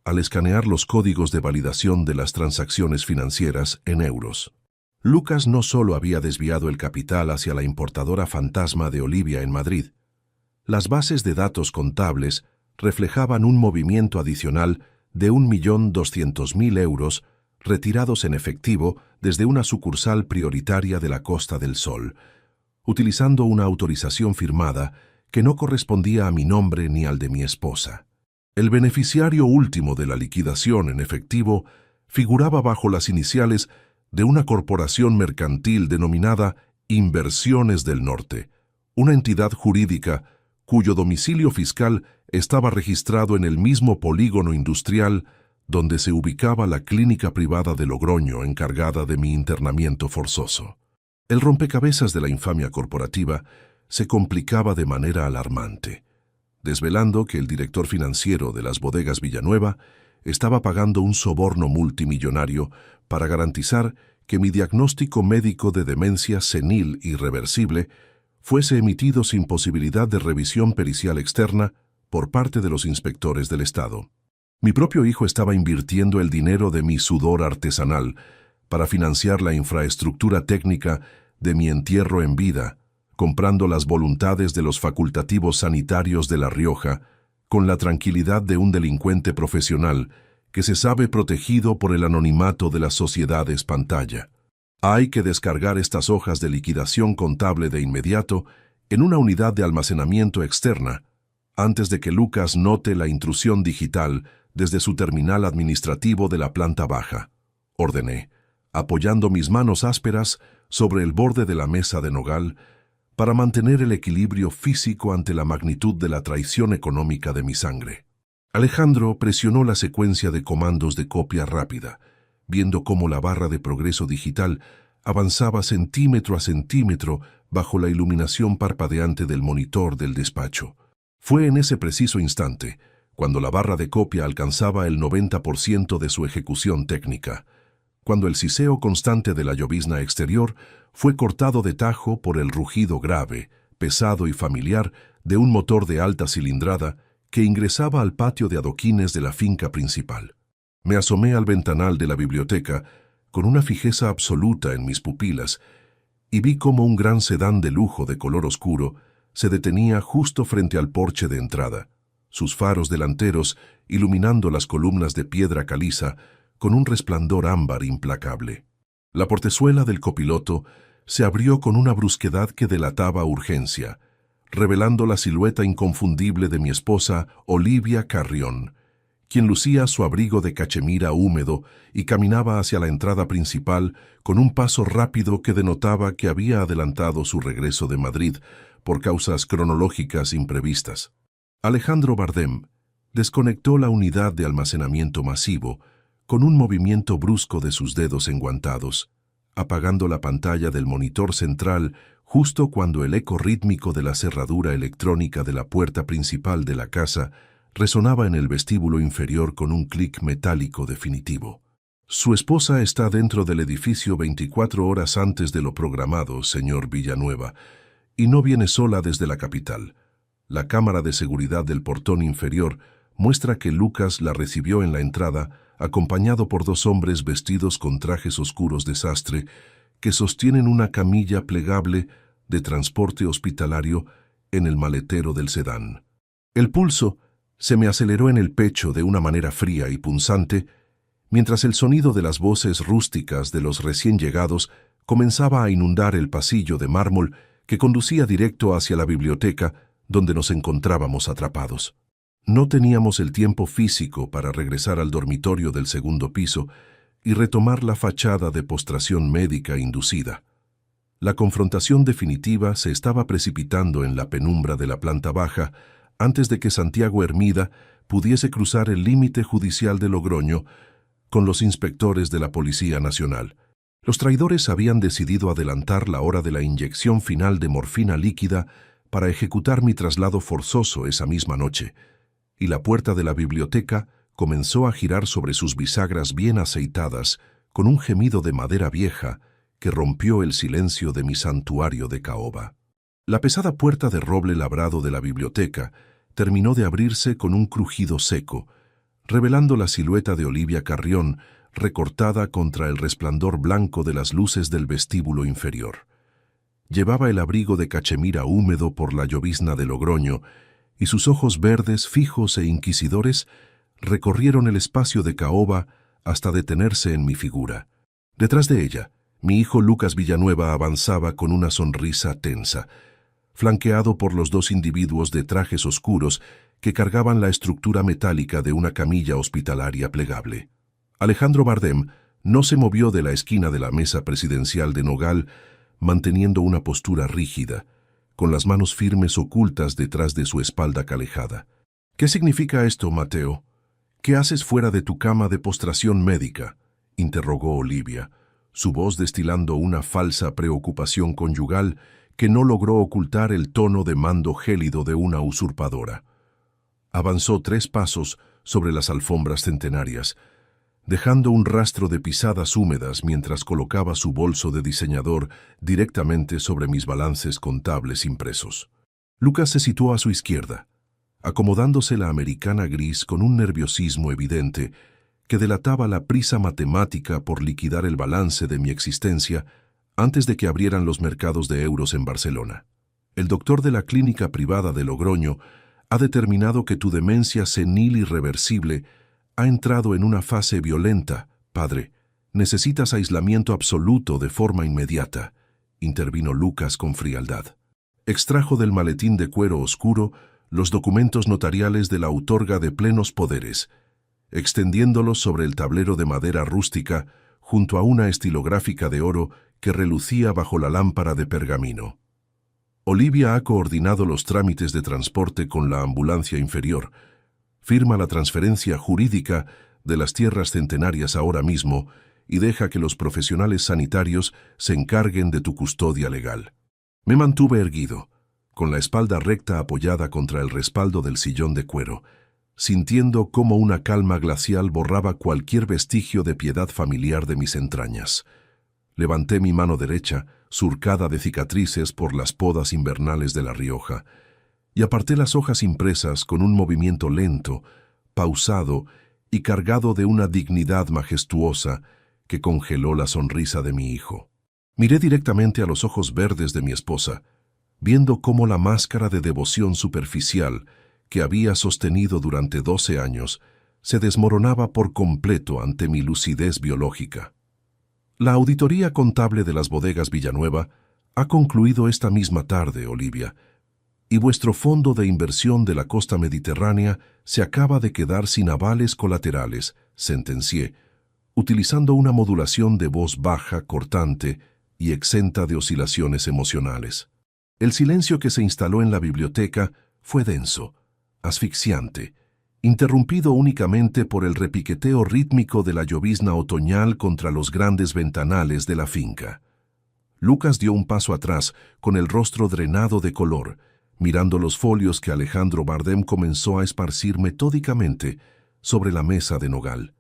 al escanear los códigos de validación de las transacciones financieras en euros. Lucas no solo había desviado el capital hacia la importadora fantasma de Olivia en Madrid. Las bases de datos contables reflejaban un movimiento adicional de 1.200.000 euros retirados en efectivo desde una sucursal prioritaria de la Costa del Sol, utilizando una autorización firmada que no correspondía a mi nombre ni al de mi esposa. El beneficiario último de la liquidación en efectivo figuraba bajo las iniciales de una corporación mercantil denominada Inversiones del Norte, una entidad jurídica cuyo domicilio fiscal estaba registrado en el mismo polígono industrial donde se ubicaba la clínica privada de Logroño encargada de mi internamiento forzoso. El rompecabezas de la infamia corporativa se complicaba de manera alarmante, desvelando que el director financiero de las bodegas Villanueva estaba pagando un soborno multimillonario para garantizar que mi diagnóstico médico de demencia senil irreversible fuese emitido sin posibilidad de revisión pericial externa por parte de los inspectores del Estado. Mi propio hijo estaba invirtiendo el dinero de mi sudor artesanal para financiar la infraestructura técnica de mi entierro en vida, comprando las voluntades de los facultativos sanitarios de La Rioja con la tranquilidad de un delincuente profesional que se sabe protegido por el anonimato de las sociedades pantalla. Hay que descargar estas hojas de liquidación contable de inmediato en una unidad de almacenamiento externa antes de que Lucas note la intrusión digital desde su terminal administrativo de la planta baja, ordené, apoyando mis manos ásperas sobre el borde de la mesa de nogal para mantener el equilibrio físico ante la magnitud de la traición económica de mi sangre. Alejandro presionó la secuencia de comandos de copia rápida, viendo cómo la barra de progreso digital avanzaba centímetro a centímetro bajo la iluminación parpadeante del monitor del despacho. Fue en ese preciso instante, cuando la barra de copia alcanzaba el 90% de su ejecución técnica, cuando el siseo constante de la llovizna exterior fue cortado de tajo por el rugido grave, pesado y familiar de un motor de alta cilindrada que ingresaba al patio de adoquines de la finca principal. Me asomé al ventanal de la biblioteca con una fijeza absoluta en mis pupilas y vi cómo un gran sedán de lujo de color oscuro se detenía justo frente al porche de entrada, sus faros delanteros iluminando las columnas de piedra caliza con un resplandor ámbar implacable. La portezuela del copiloto se abrió con una brusquedad que delataba urgencia, revelando la silueta inconfundible de mi esposa Olivia Carrión, quien lucía su abrigo de cachemira húmedo y caminaba hacia la entrada principal con un paso rápido que denotaba que había adelantado su regreso de Madrid por causas cronológicas imprevistas. Alejandro Bardem desconectó la unidad de almacenamiento masivo con un movimiento brusco de sus dedos enguantados, apagando la pantalla del monitor central justo cuando el eco rítmico de la cerradura electrónica de la puerta principal de la casa resonaba en el vestíbulo inferior con un clic metálico definitivo. Su esposa está dentro del edificio 24 horas antes de lo programado, señor Villanueva, y no viene sola desde la capital. La cámara de seguridad del portón inferior muestra que Lucas la recibió en la entrada, acompañado por dos hombres vestidos con trajes oscuros de sastre que sostienen una camilla plegable de transporte hospitalario en el maletero del sedán. El pulso se me aceleró en el pecho de una manera fría y punzante, mientras el sonido de las voces rústicas de los recién llegados comenzaba a inundar el pasillo de mármol que conducía directo hacia la biblioteca donde nos encontrábamos atrapados. No teníamos el tiempo físico para regresar al dormitorio del segundo piso y retomar la fachada de postración médica inducida. La confrontación definitiva se estaba precipitando en la penumbra de la planta baja antes de que Santiago Hermida pudiese cruzar el límite judicial de Logroño con los inspectores de la Policía Nacional. Los traidores habían decidido adelantar la hora de la inyección final de morfina líquida para ejecutar mi traslado forzoso esa misma noche, y la puerta de la biblioteca comenzó a girar sobre sus bisagras bien aceitadas con un gemido de madera vieja que rompió el silencio de mi santuario de caoba. La pesada puerta de roble labrado de la biblioteca terminó de abrirse con un crujido seco, revelando la silueta de Olivia Carrión recortada contra el resplandor blanco de las luces del vestíbulo inferior. Llevaba el abrigo de cachemira húmedo por la llovizna de Logroño, y sus ojos verdes, fijos e inquisidores, recorrieron el espacio de caoba hasta detenerse en mi figura. Detrás de ella, mi hijo Lucas Villanueva avanzaba con una sonrisa tensa, flanqueado por los dos individuos de trajes oscuros que cargaban la estructura metálica de una camilla hospitalaria plegable. Alejandro Bardem no se movió de la esquina de la mesa presidencial de nogal, manteniendo una postura rígida, con las manos firmes ocultas detrás de su espalda calejada. «¿Qué significa esto, Mateo? ¿Qué haces fuera de tu cama de postración médica?», interrogó Olivia, su voz destilando una falsa preocupación conyugal que no logró ocultar el tono de mando gélido de una usurpadora. Avanzó 3 pasos sobre las alfombras centenarias, dejando un rastro de pisadas húmedas mientras colocaba su bolso de diseñador directamente sobre mis balances contables impresos. Lucas se situó a su izquierda, acomodándose la americana gris con un nerviosismo evidente que delataba la prisa matemática por liquidar el balance de mi existencia antes de que abrieran los mercados de euros en Barcelona. El doctor de la clínica privada de Logroño ha determinado que tu demencia senil irreversible ha entrado en una fase violenta, padre. Necesitas aislamiento absoluto de forma inmediata, intervino Lucas con frialdad. Extrajo del maletín de cuero oscuro los documentos notariales de la autorga de plenos poderes, extendiéndolos sobre el tablero de madera rústica junto a una estilográfica de oro que relucía bajo la lámpara de pergamino. Olivia ha coordinado los trámites de transporte con la ambulancia inferior. Firma la transferencia jurídica de las tierras centenarias ahora mismo y deja que los profesionales sanitarios se encarguen de tu custodia legal. Me mantuve erguido, con la espalda recta apoyada contra el respaldo del sillón de cuero, sintiendo cómo una calma glacial borraba cualquier vestigio de piedad familiar de mis entrañas. Levanté mi mano derecha, surcada de cicatrices por las podas invernales de La Rioja, y aparté las hojas impresas con un movimiento lento, pausado y cargado de una dignidad majestuosa que congeló la sonrisa de mi hijo. Miré directamente a los ojos verdes de mi esposa, viendo cómo la máscara de devoción superficial que había sostenido durante 12 años se desmoronaba por completo ante mi lucidez biológica. La auditoría contable de las bodegas Villanueva ha concluido esta misma tarde, Olivia, y vuestro fondo de inversión de la costa mediterránea se acaba de quedar sin avales colaterales, sentencié, utilizando una modulación de voz baja, cortante y exenta de oscilaciones emocionales. El silencio que se instaló en la biblioteca fue denso, asfixiante, interrumpido únicamente por el repiqueteo rítmico de la llovizna otoñal contra los grandes ventanales de la finca. Lucas dio un paso atrás, con el rostro drenado de color, mirando los folios que Alejandro Bardem comenzó a esparcir metódicamente sobre la mesa de nogal.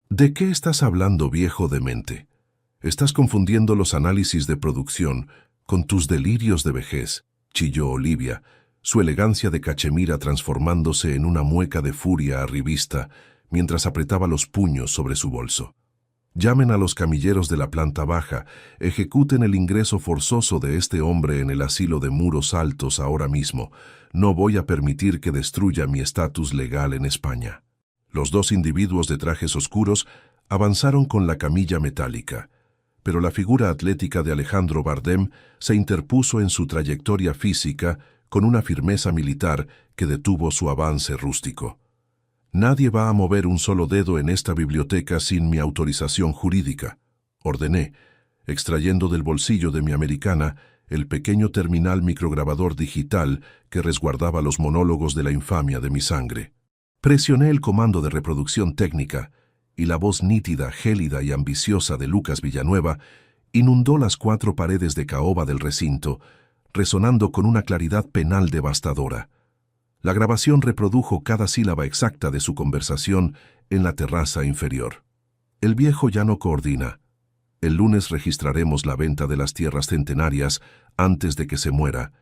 ¿De qué estás hablando, viejo demente? Estás confundiendo los análisis de producción con tus delirios de vejez, chilló Olivia, su elegancia de cachemira transformándose en una mueca de furia arribista mientras apretaba los puños sobre su bolso. Llamen a los camilleros de la planta baja, ejecuten el ingreso forzoso de este hombre en el asilo de Muros Altos ahora mismo. No voy a permitir que destruya mi estatus legal en España. Los 2 individuos de trajes oscuros avanzaron con la camilla metálica, pero la figura atlética de Alejandro Bardem se interpuso en su trayectoria física con una firmeza militar que detuvo su avance rústico. «Nadie va a mover un solo dedo en esta biblioteca sin mi autorización jurídica», ordené, extrayendo del bolsillo de mi americana el pequeño terminal micrograbador digital que resguardaba los monólogos de la infamia de mi sangre. Presioné el comando de reproducción técnica y la voz nítida, gélida y ambiciosa de Lucas Villanueva inundó las 4 paredes de caoba del recinto, resonando con una claridad penal devastadora. La grabación reprodujo cada sílaba exacta de su conversación en la terraza inferior. «El viejo ya no coordina. El lunes registraremos la venta de las tierras centenarias antes de que se muera.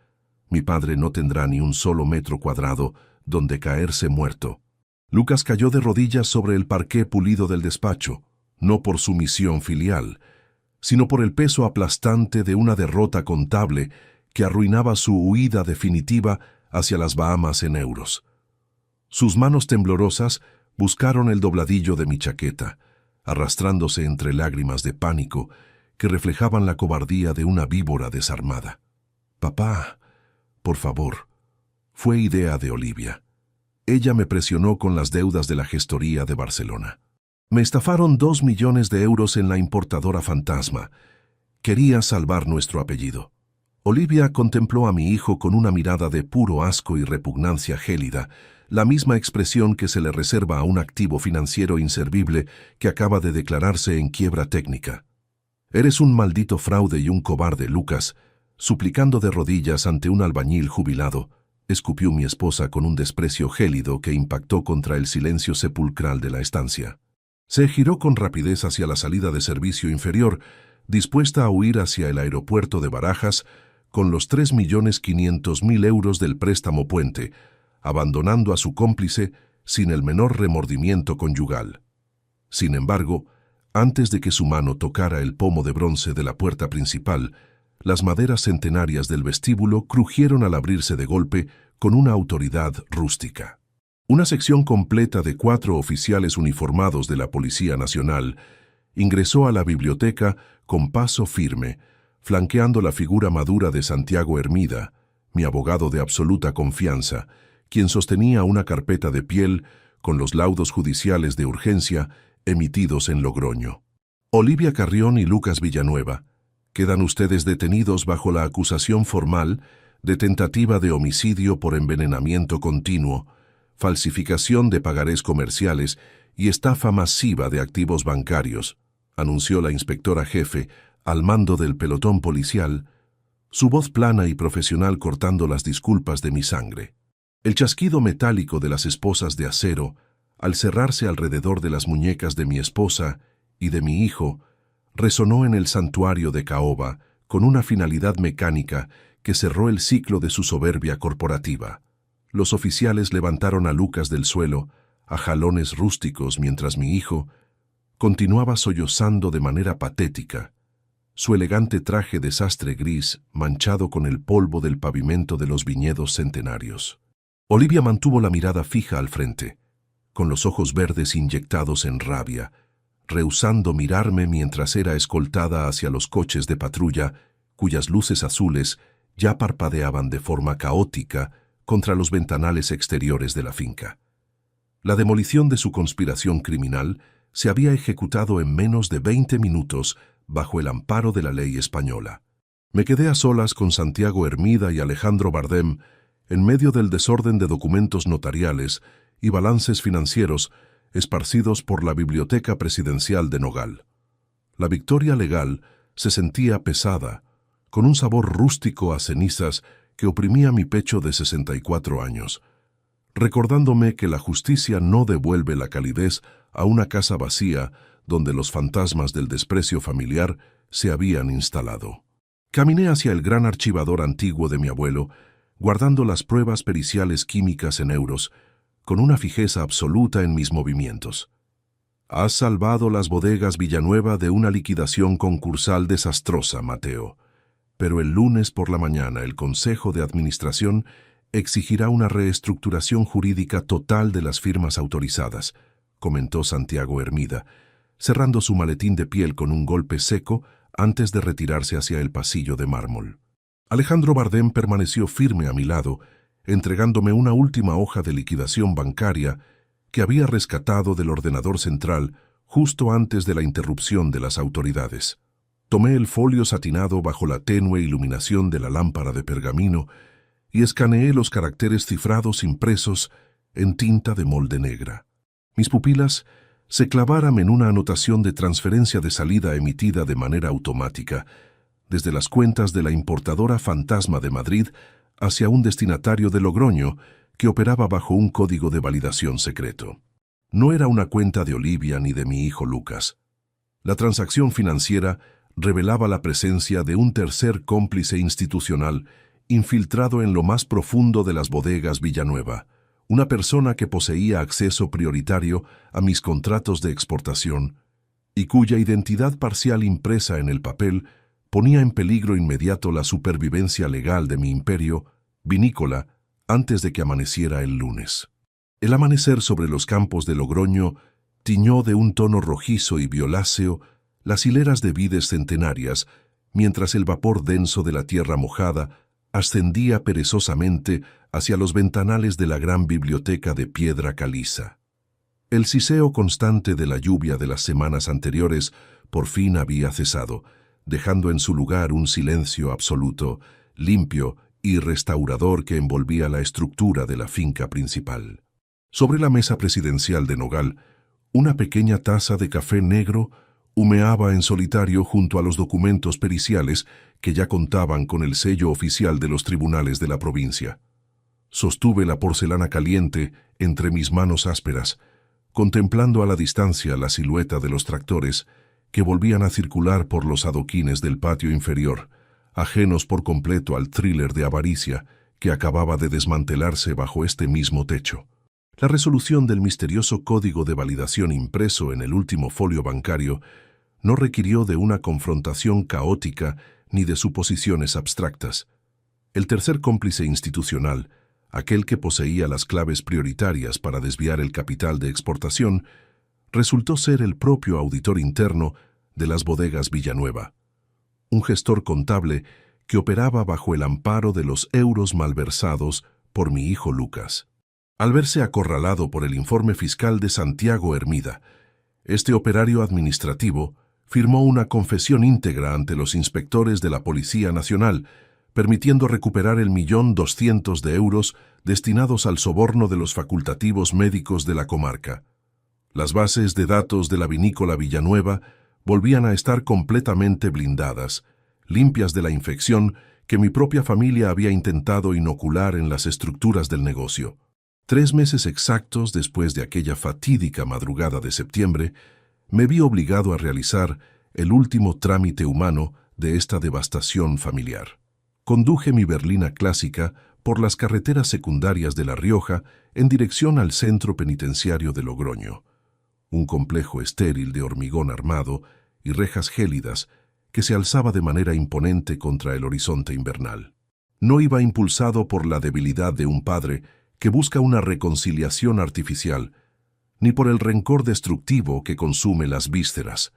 Mi padre no tendrá ni un solo metro cuadrado donde caerse muerto». Lucas cayó de rodillas sobre el parqué pulido del despacho, no por su misión filial, sino por el peso aplastante de una derrota contable que arruinaba su huida definitiva hacia las Bahamas en euros. Sus manos temblorosas buscaron el dobladillo de mi chaqueta, arrastrándose entre lágrimas de pánico que reflejaban la cobardía de una víbora desarmada. «Papá, por favor», fue idea de Olivia. Ella me presionó con las deudas de la gestoría de Barcelona. Me estafaron 2 millones de euros en la importadora fantasma. Quería salvar nuestro apellido. Olivia contempló a mi hijo con una mirada de puro asco y repugnancia gélida, la misma expresión que se le reserva a un activo financiero inservible que acaba de declararse en quiebra técnica. «Eres un maldito fraude y un cobarde, Lucas», suplicando de rodillas ante un albañil jubilado, escupió mi esposa con un desprecio gélido que impactó contra el silencio sepulcral de la estancia. Se giró con rapidez hacia la salida de servicio inferior, dispuesta a huir hacia el aeropuerto de Barajas con los 3.500.000 euros del préstamo puente, abandonando a su cómplice sin el menor remordimiento conyugal. Sin embargo, antes de que su mano tocara el pomo de bronce de la puerta principal, las maderas centenarias del vestíbulo crujieron al abrirse de golpe con una autoridad rústica. Una sección completa de 4 oficiales uniformados de la Policía Nacional ingresó a la biblioteca con paso firme, flanqueando la figura madura de Santiago Hermida, mi abogado de absoluta confianza, quien sostenía una carpeta de piel con los laudos judiciales de urgencia emitidos en Logroño. «Olivia Carrión y Lucas Villanueva, quedan ustedes detenidos bajo la acusación formal de tentativa de homicidio por envenenamiento continuo, falsificación de pagarés comerciales y estafa masiva de activos bancarios», anunció la inspectora jefe al mando del pelotón policial, su voz plana y profesional cortando las disculpas de mi sangre. El chasquido metálico de las esposas de acero, al cerrarse alrededor de las muñecas de mi esposa y de mi hijo, resonó en el santuario de caoba con una finalidad mecánica que cerró el ciclo de su soberbia corporativa. Los oficiales levantaron a Lucas del suelo a jalones rústicos mientras mi hijo continuaba sollozando de manera patética, su elegante traje de sastre gris manchado con el polvo del pavimento de los viñedos centenarios. Olivia mantuvo la mirada fija al frente, con los ojos verdes inyectados en rabia, rehusando mirarme mientras era escoltada hacia los coches de patrulla, cuyas luces azules ya parpadeaban de forma caótica contra los ventanales exteriores de la finca. La demolición de su conspiración criminal se había ejecutado en menos de 20 minutos bajo el amparo de la ley española. Me quedé a solas con Santiago Hermida y Alejandro Bardem en medio del desorden de documentos notariales y balances financieros esparcidos por la Biblioteca Presidencial de Nogal. La victoria legal se sentía pesada, con un sabor rústico a cenizas que oprimía mi pecho de 64 años, recordándome que la justicia no devuelve la calidez a una casa vacía donde los fantasmas del desprecio familiar se habían instalado. Caminé hacia el gran archivador antiguo de mi abuelo, guardando las pruebas periciales químicas en euros, con una fijeza absoluta en mis movimientos. «Has salvado las bodegas Villanueva de una liquidación concursal desastrosa, Mateo. Pero el lunes por la mañana el Consejo de Administración exigirá una reestructuración jurídica total de las firmas autorizadas», comentó Santiago Hermida, cerrando su maletín de piel con un golpe seco antes de retirarse hacia el pasillo de mármol. Alejandro Bardem permaneció firme a mi lado, entregándome una última hoja de liquidación bancaria que había rescatado del ordenador central justo antes de la interrupción de las autoridades. Tomé el folio satinado bajo la tenue iluminación de la lámpara de pergamino y escaneé los caracteres cifrados impresos en tinta de molde negra. Mis pupilas se clavaron en una anotación de transferencia de salida emitida de manera automática, desde las cuentas de la importadora Fantasma de Madrid hacia un destinatario de Logroño que operaba bajo un código de validación secreto. No era una cuenta de Olivia ni de mi hijo Lucas. La transacción financiera revelaba la presencia de un tercer cómplice institucional infiltrado en lo más profundo de las bodegas Villanueva, una persona que poseía acceso prioritario a mis contratos de exportación y cuya identidad parcial impresa en el papel ponía en peligro inmediato la supervivencia legal de mi imperio vinícola antes de que amaneciera el lunes. El amanecer sobre los campos de Logroño tiñó de un tono rojizo y violáceo las hileras de vides centenarias, mientras el vapor denso de la tierra mojada ascendía perezosamente hacia los ventanales de la gran biblioteca de piedra caliza. El siseo constante de la lluvia de las semanas anteriores por fin había cesado, dejando en su lugar un silencio absoluto, limpio y restaurador que envolvía la estructura de la finca principal. Sobre la mesa presidencial de nogal, una pequeña taza de café negro humeaba en solitario junto a los documentos periciales que ya contaban con el sello oficial de los tribunales de la provincia. Sostuve la porcelana caliente entre mis manos ásperas, contemplando a la distancia la silueta de los tractores que volvían a circular por los adoquines del patio inferior, ajenos por completo al thriller de avaricia que acababa de desmantelarse bajo este mismo techo. La resolución del misterioso código de validación impreso en el último folio bancario no requirió de una confrontación caótica ni de suposiciones abstractas. El tercer cómplice institucional, aquel que poseía las claves prioritarias para desviar el capital de exportación, resultó ser el propio auditor interno de las bodegas Villanueva, un gestor contable que operaba bajo el amparo de los euros malversados por mi hijo Lucas. Al verse acorralado por el informe fiscal de Santiago Hermida, este operario administrativo firmó una confesión íntegra ante los inspectores de la Policía Nacional, permitiendo recuperar el 1.200.000 de euros destinados al soborno de los facultativos médicos de la comarca. Las bases de datos de la vinícola Villanueva volvían a estar completamente blindadas, limpias de la infección que mi propia familia había intentado inocular en las estructuras del negocio. 3 meses exactos después de aquella fatídica madrugada de septiembre, me vi obligado a realizar el último trámite humano de esta devastación familiar. Conduje mi berlina clásica por las carreteras secundarias de La Rioja en dirección al centro penitenciario de Logroño, un complejo estéril de hormigón armado y rejas gélidas que se alzaba de manera imponente contra el horizonte invernal. No iba impulsado por la debilidad de un padre que busca una reconciliación artificial, ni por el rencor destructivo que consume las vísceras.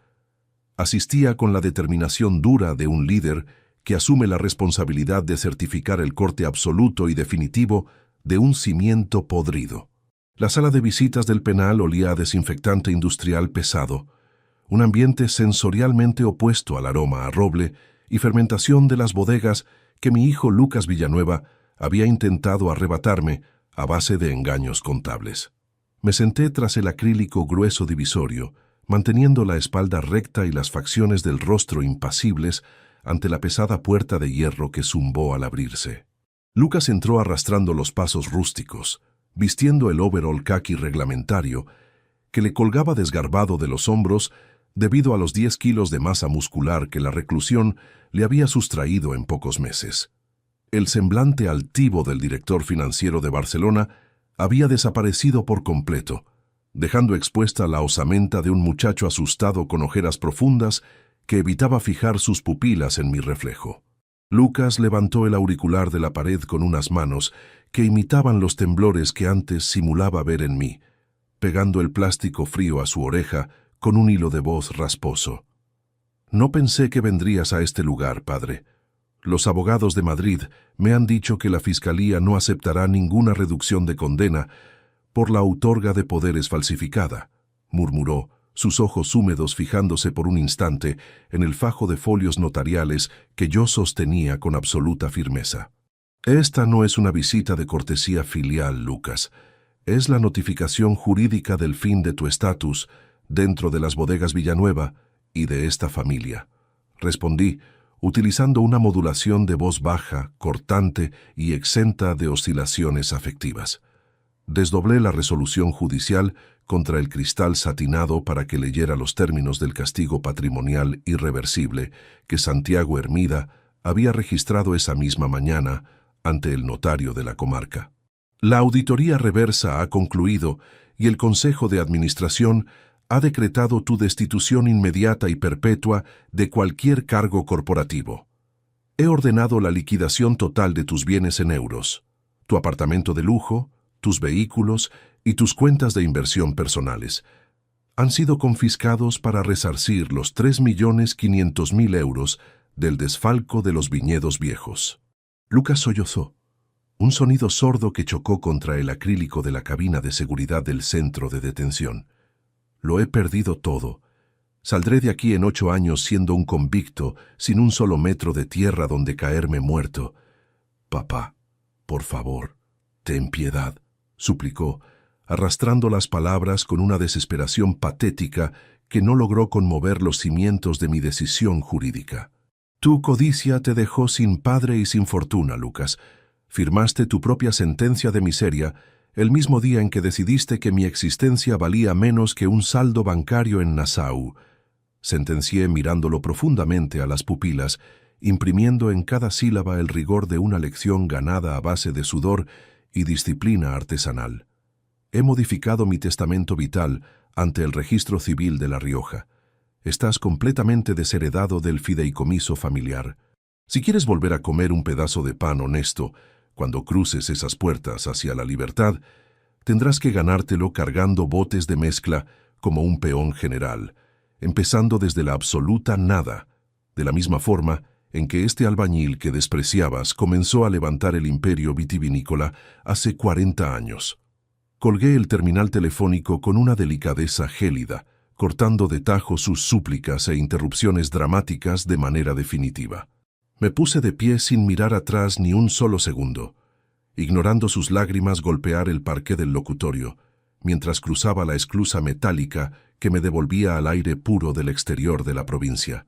Asistía con la determinación dura de un líder que asume la responsabilidad de certificar el corte absoluto y definitivo de un cimiento podrido. La sala de visitas del penal olía a desinfectante industrial pesado, un ambiente sensorialmente opuesto al aroma a roble y fermentación de las bodegas que mi hijo Lucas Villanueva había intentado arrebatarme a base de engaños contables. Me senté tras el acrílico grueso divisorio, manteniendo la espalda recta y las facciones del rostro impasibles ante la pesada puerta de hierro que zumbó al abrirse. Lucas entró arrastrando los pasos rústicos, vistiendo el overol caqui reglamentario, que le colgaba desgarbado de los hombros debido a los 10 kilos de masa muscular que la reclusión le había sustraído en pocos meses. El semblante altivo del director financiero de Barcelona había desaparecido por completo, dejando expuesta la osamenta de un muchacho asustado con ojeras profundas que evitaba fijar sus pupilas en mi reflejo. Lucas levantó el auricular de la pared con unas manos que imitaban los temblores que antes simulaba ver en mí, pegando el plástico frío a su oreja con un hilo de voz rasposo. «No pensé que vendrías a este lugar, padre. Los abogados de Madrid me han dicho que la Fiscalía no aceptará ninguna reducción de condena por la outorga de poderes falsificada, murmuró, sus ojos húmedos fijándose por un instante en el fajo de folios notariales que yo sostenía con absoluta firmeza. Esta no es una visita de cortesía filial, Lucas. Es la notificación jurídica del fin de tu estatus dentro de las bodegas Villanueva y de esta familia. Respondí, utilizando una modulación de voz baja, cortante y exenta de oscilaciones afectivas. Desdoblé la resolución judicial contra el cristal satinado para que leyera los términos del castigo patrimonial irreversible que Santiago Hermida había registrado esa misma mañana ante el notario de la comarca. La auditoría reversa ha concluido y el Consejo de Administración ha decretado tu destitución inmediata y perpetua de cualquier cargo corporativo. He ordenado la liquidación total de tus bienes en euros, tu apartamento de lujo, tus vehículos y tus cuentas de inversión personales. Han sido confiscados para resarcir los 3.500.000 euros del desfalco de los viñedos viejos. Lucas sollozó, un sonido sordo que chocó contra el acrílico de la cabina de seguridad del centro de detención. Lo he perdido todo. Saldré de aquí en 8 años siendo un convicto, sin un solo metro de tierra donde caerme muerto. Papá, por favor, ten piedad, suplicó, arrastrando las palabras con una desesperación patética que no logró conmover los cimientos de mi decisión jurídica. Tu codicia te dejó sin padre y sin fortuna, Lucas. Firmaste tu propia sentencia de miseria el mismo día en que decidiste que mi existencia valía menos que un saldo bancario en Nassau. Sentencié mirándolo profundamente a las pupilas, imprimiendo en cada sílaba el rigor de una lección ganada a base de sudor y disciplina artesanal. He modificado mi testamento vital ante el registro civil de La Rioja. Estás completamente desheredado del fideicomiso familiar. Si quieres volver a comer un pedazo de pan honesto, cuando cruces esas puertas hacia la libertad, tendrás que ganártelo cargando botes de mezcla como un peón general, empezando desde la absoluta nada, de la misma forma en que este albañil que despreciabas comenzó a levantar el imperio vitivinícola hace 40 años. Colgué el terminal telefónico con una delicadeza gélida, cortando de tajo sus súplicas e interrupciones dramáticas de manera definitiva. Me puse de pie sin mirar atrás ni un solo segundo, ignorando sus lágrimas golpear el parqué del locutorio, mientras cruzaba la esclusa metálica que me devolvía al aire puro del exterior de la provincia.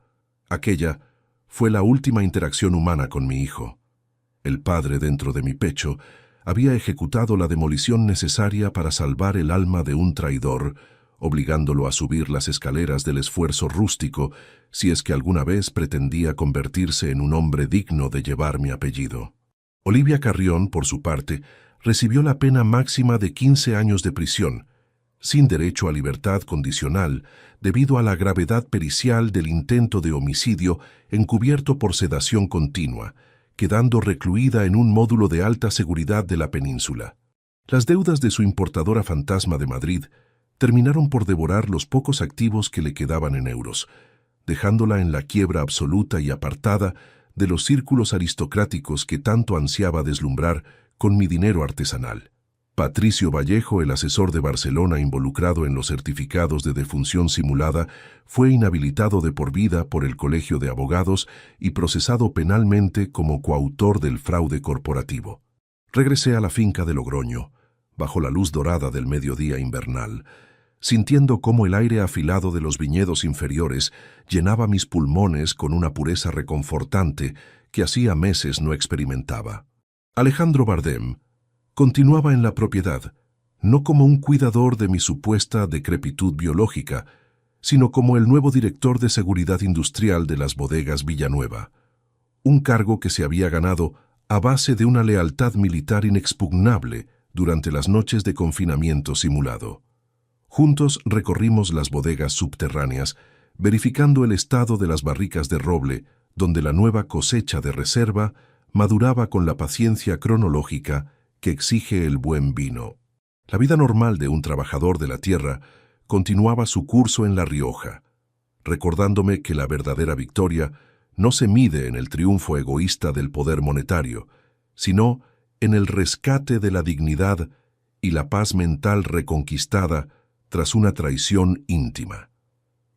Aquella fue la última interacción humana con mi hijo. El padre dentro de mi pecho había ejecutado la demolición necesaria para salvar el alma de un traidor, obligándolo a subir las escaleras del esfuerzo rústico si es que alguna vez pretendía convertirse en un hombre digno de llevar mi apellido. Olivia Carrión, por su parte, recibió la pena máxima de 15 años de prisión, sin derecho a libertad condicional, debido a la gravedad pericial del intento de homicidio encubierto por sedación continua, quedando recluida en un módulo de alta seguridad de la península. Las deudas de su importadora fantasma de Madrid terminaron por devorar los pocos activos que le quedaban en euros, dejándola en la quiebra absoluta y apartada de los círculos aristocráticos que tanto ansiaba deslumbrar con mi dinero artesanal. Patricio Vallejo, el asesor de Barcelona involucrado en los certificados de defunción simulada, fue inhabilitado de por vida por el Colegio de Abogados y procesado penalmente como coautor del fraude corporativo. Regresé a la finca de Logroño, bajo la luz dorada del mediodía invernal, sintiendo cómo el aire afilado de los viñedos inferiores llenaba mis pulmones con una pureza reconfortante que hacía meses no experimentaba. Alejandro Bardem continuaba en la propiedad, no como un cuidador de mi supuesta decrepitud biológica, sino como el nuevo director de seguridad industrial de las bodegas Villanueva, un cargo que se había ganado a base de una lealtad militar inexpugnable durante las noches de confinamiento simulado. Juntos recorrimos las bodegas subterráneas, verificando el estado de las barricas de roble, donde la nueva cosecha de reserva maduraba con la paciencia cronológica que exige el buen vino. La vida normal de un trabajador de la tierra continuaba su curso en La Rioja, recordándome que la verdadera victoria no se mide en el triunfo egoísta del poder monetario, sino en el rescate de la dignidad y la paz mental reconquistada tras una traición íntima.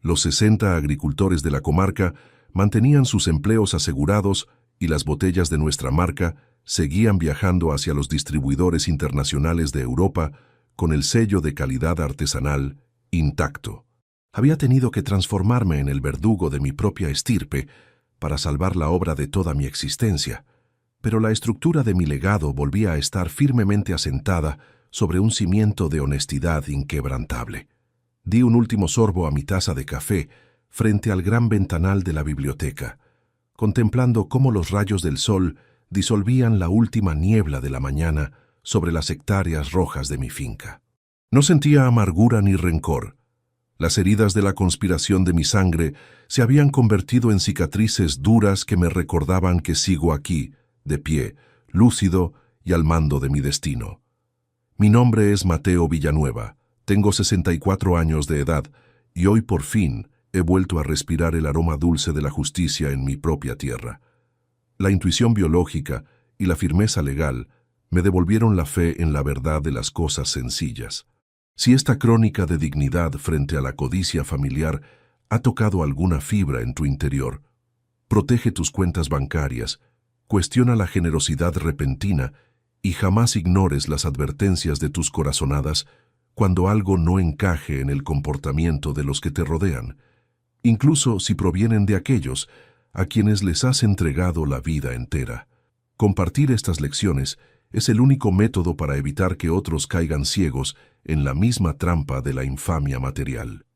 Los 60 agricultores de la comarca mantenían sus empleos asegurados y las botellas de nuestra marca seguían viajando hacia los distribuidores internacionales de Europa con el sello de calidad artesanal intacto. Había tenido que transformarme en el verdugo de mi propia estirpe para salvar la obra de toda mi existencia, pero la estructura de mi legado volvía a estar firmemente asentada sobre un cimiento de honestidad inquebrantable. Di un último sorbo a mi taza de café frente al gran ventanal de la biblioteca, contemplando cómo los rayos del sol disolvían la última niebla de la mañana sobre las hectáreas rojas de mi finca. No sentía amargura ni rencor. Las heridas de la conspiración de mi sangre se habían convertido en cicatrices duras que me recordaban que sigo aquí, de pie, lúcido y al mando de mi destino. Mi nombre es Mateo Villanueva, tengo 64 años de edad y hoy por fin he vuelto a respirar el aroma dulce de la justicia en mi propia tierra. La intuición biológica y la firmeza legal me devolvieron la fe en la verdad de las cosas sencillas. Si esta crónica de dignidad frente a la codicia familiar ha tocado alguna fibra en tu interior, protege tus cuentas bancarias, cuestiona la generosidad repentina y jamás ignores las advertencias de tus corazonadas cuando algo no encaje en el comportamiento de los que te rodean, incluso si provienen de aquellos a quienes les has entregado la vida entera. Compartir estas lecciones es el único método para evitar que otros caigan ciegos en la misma trampa de la infamia material.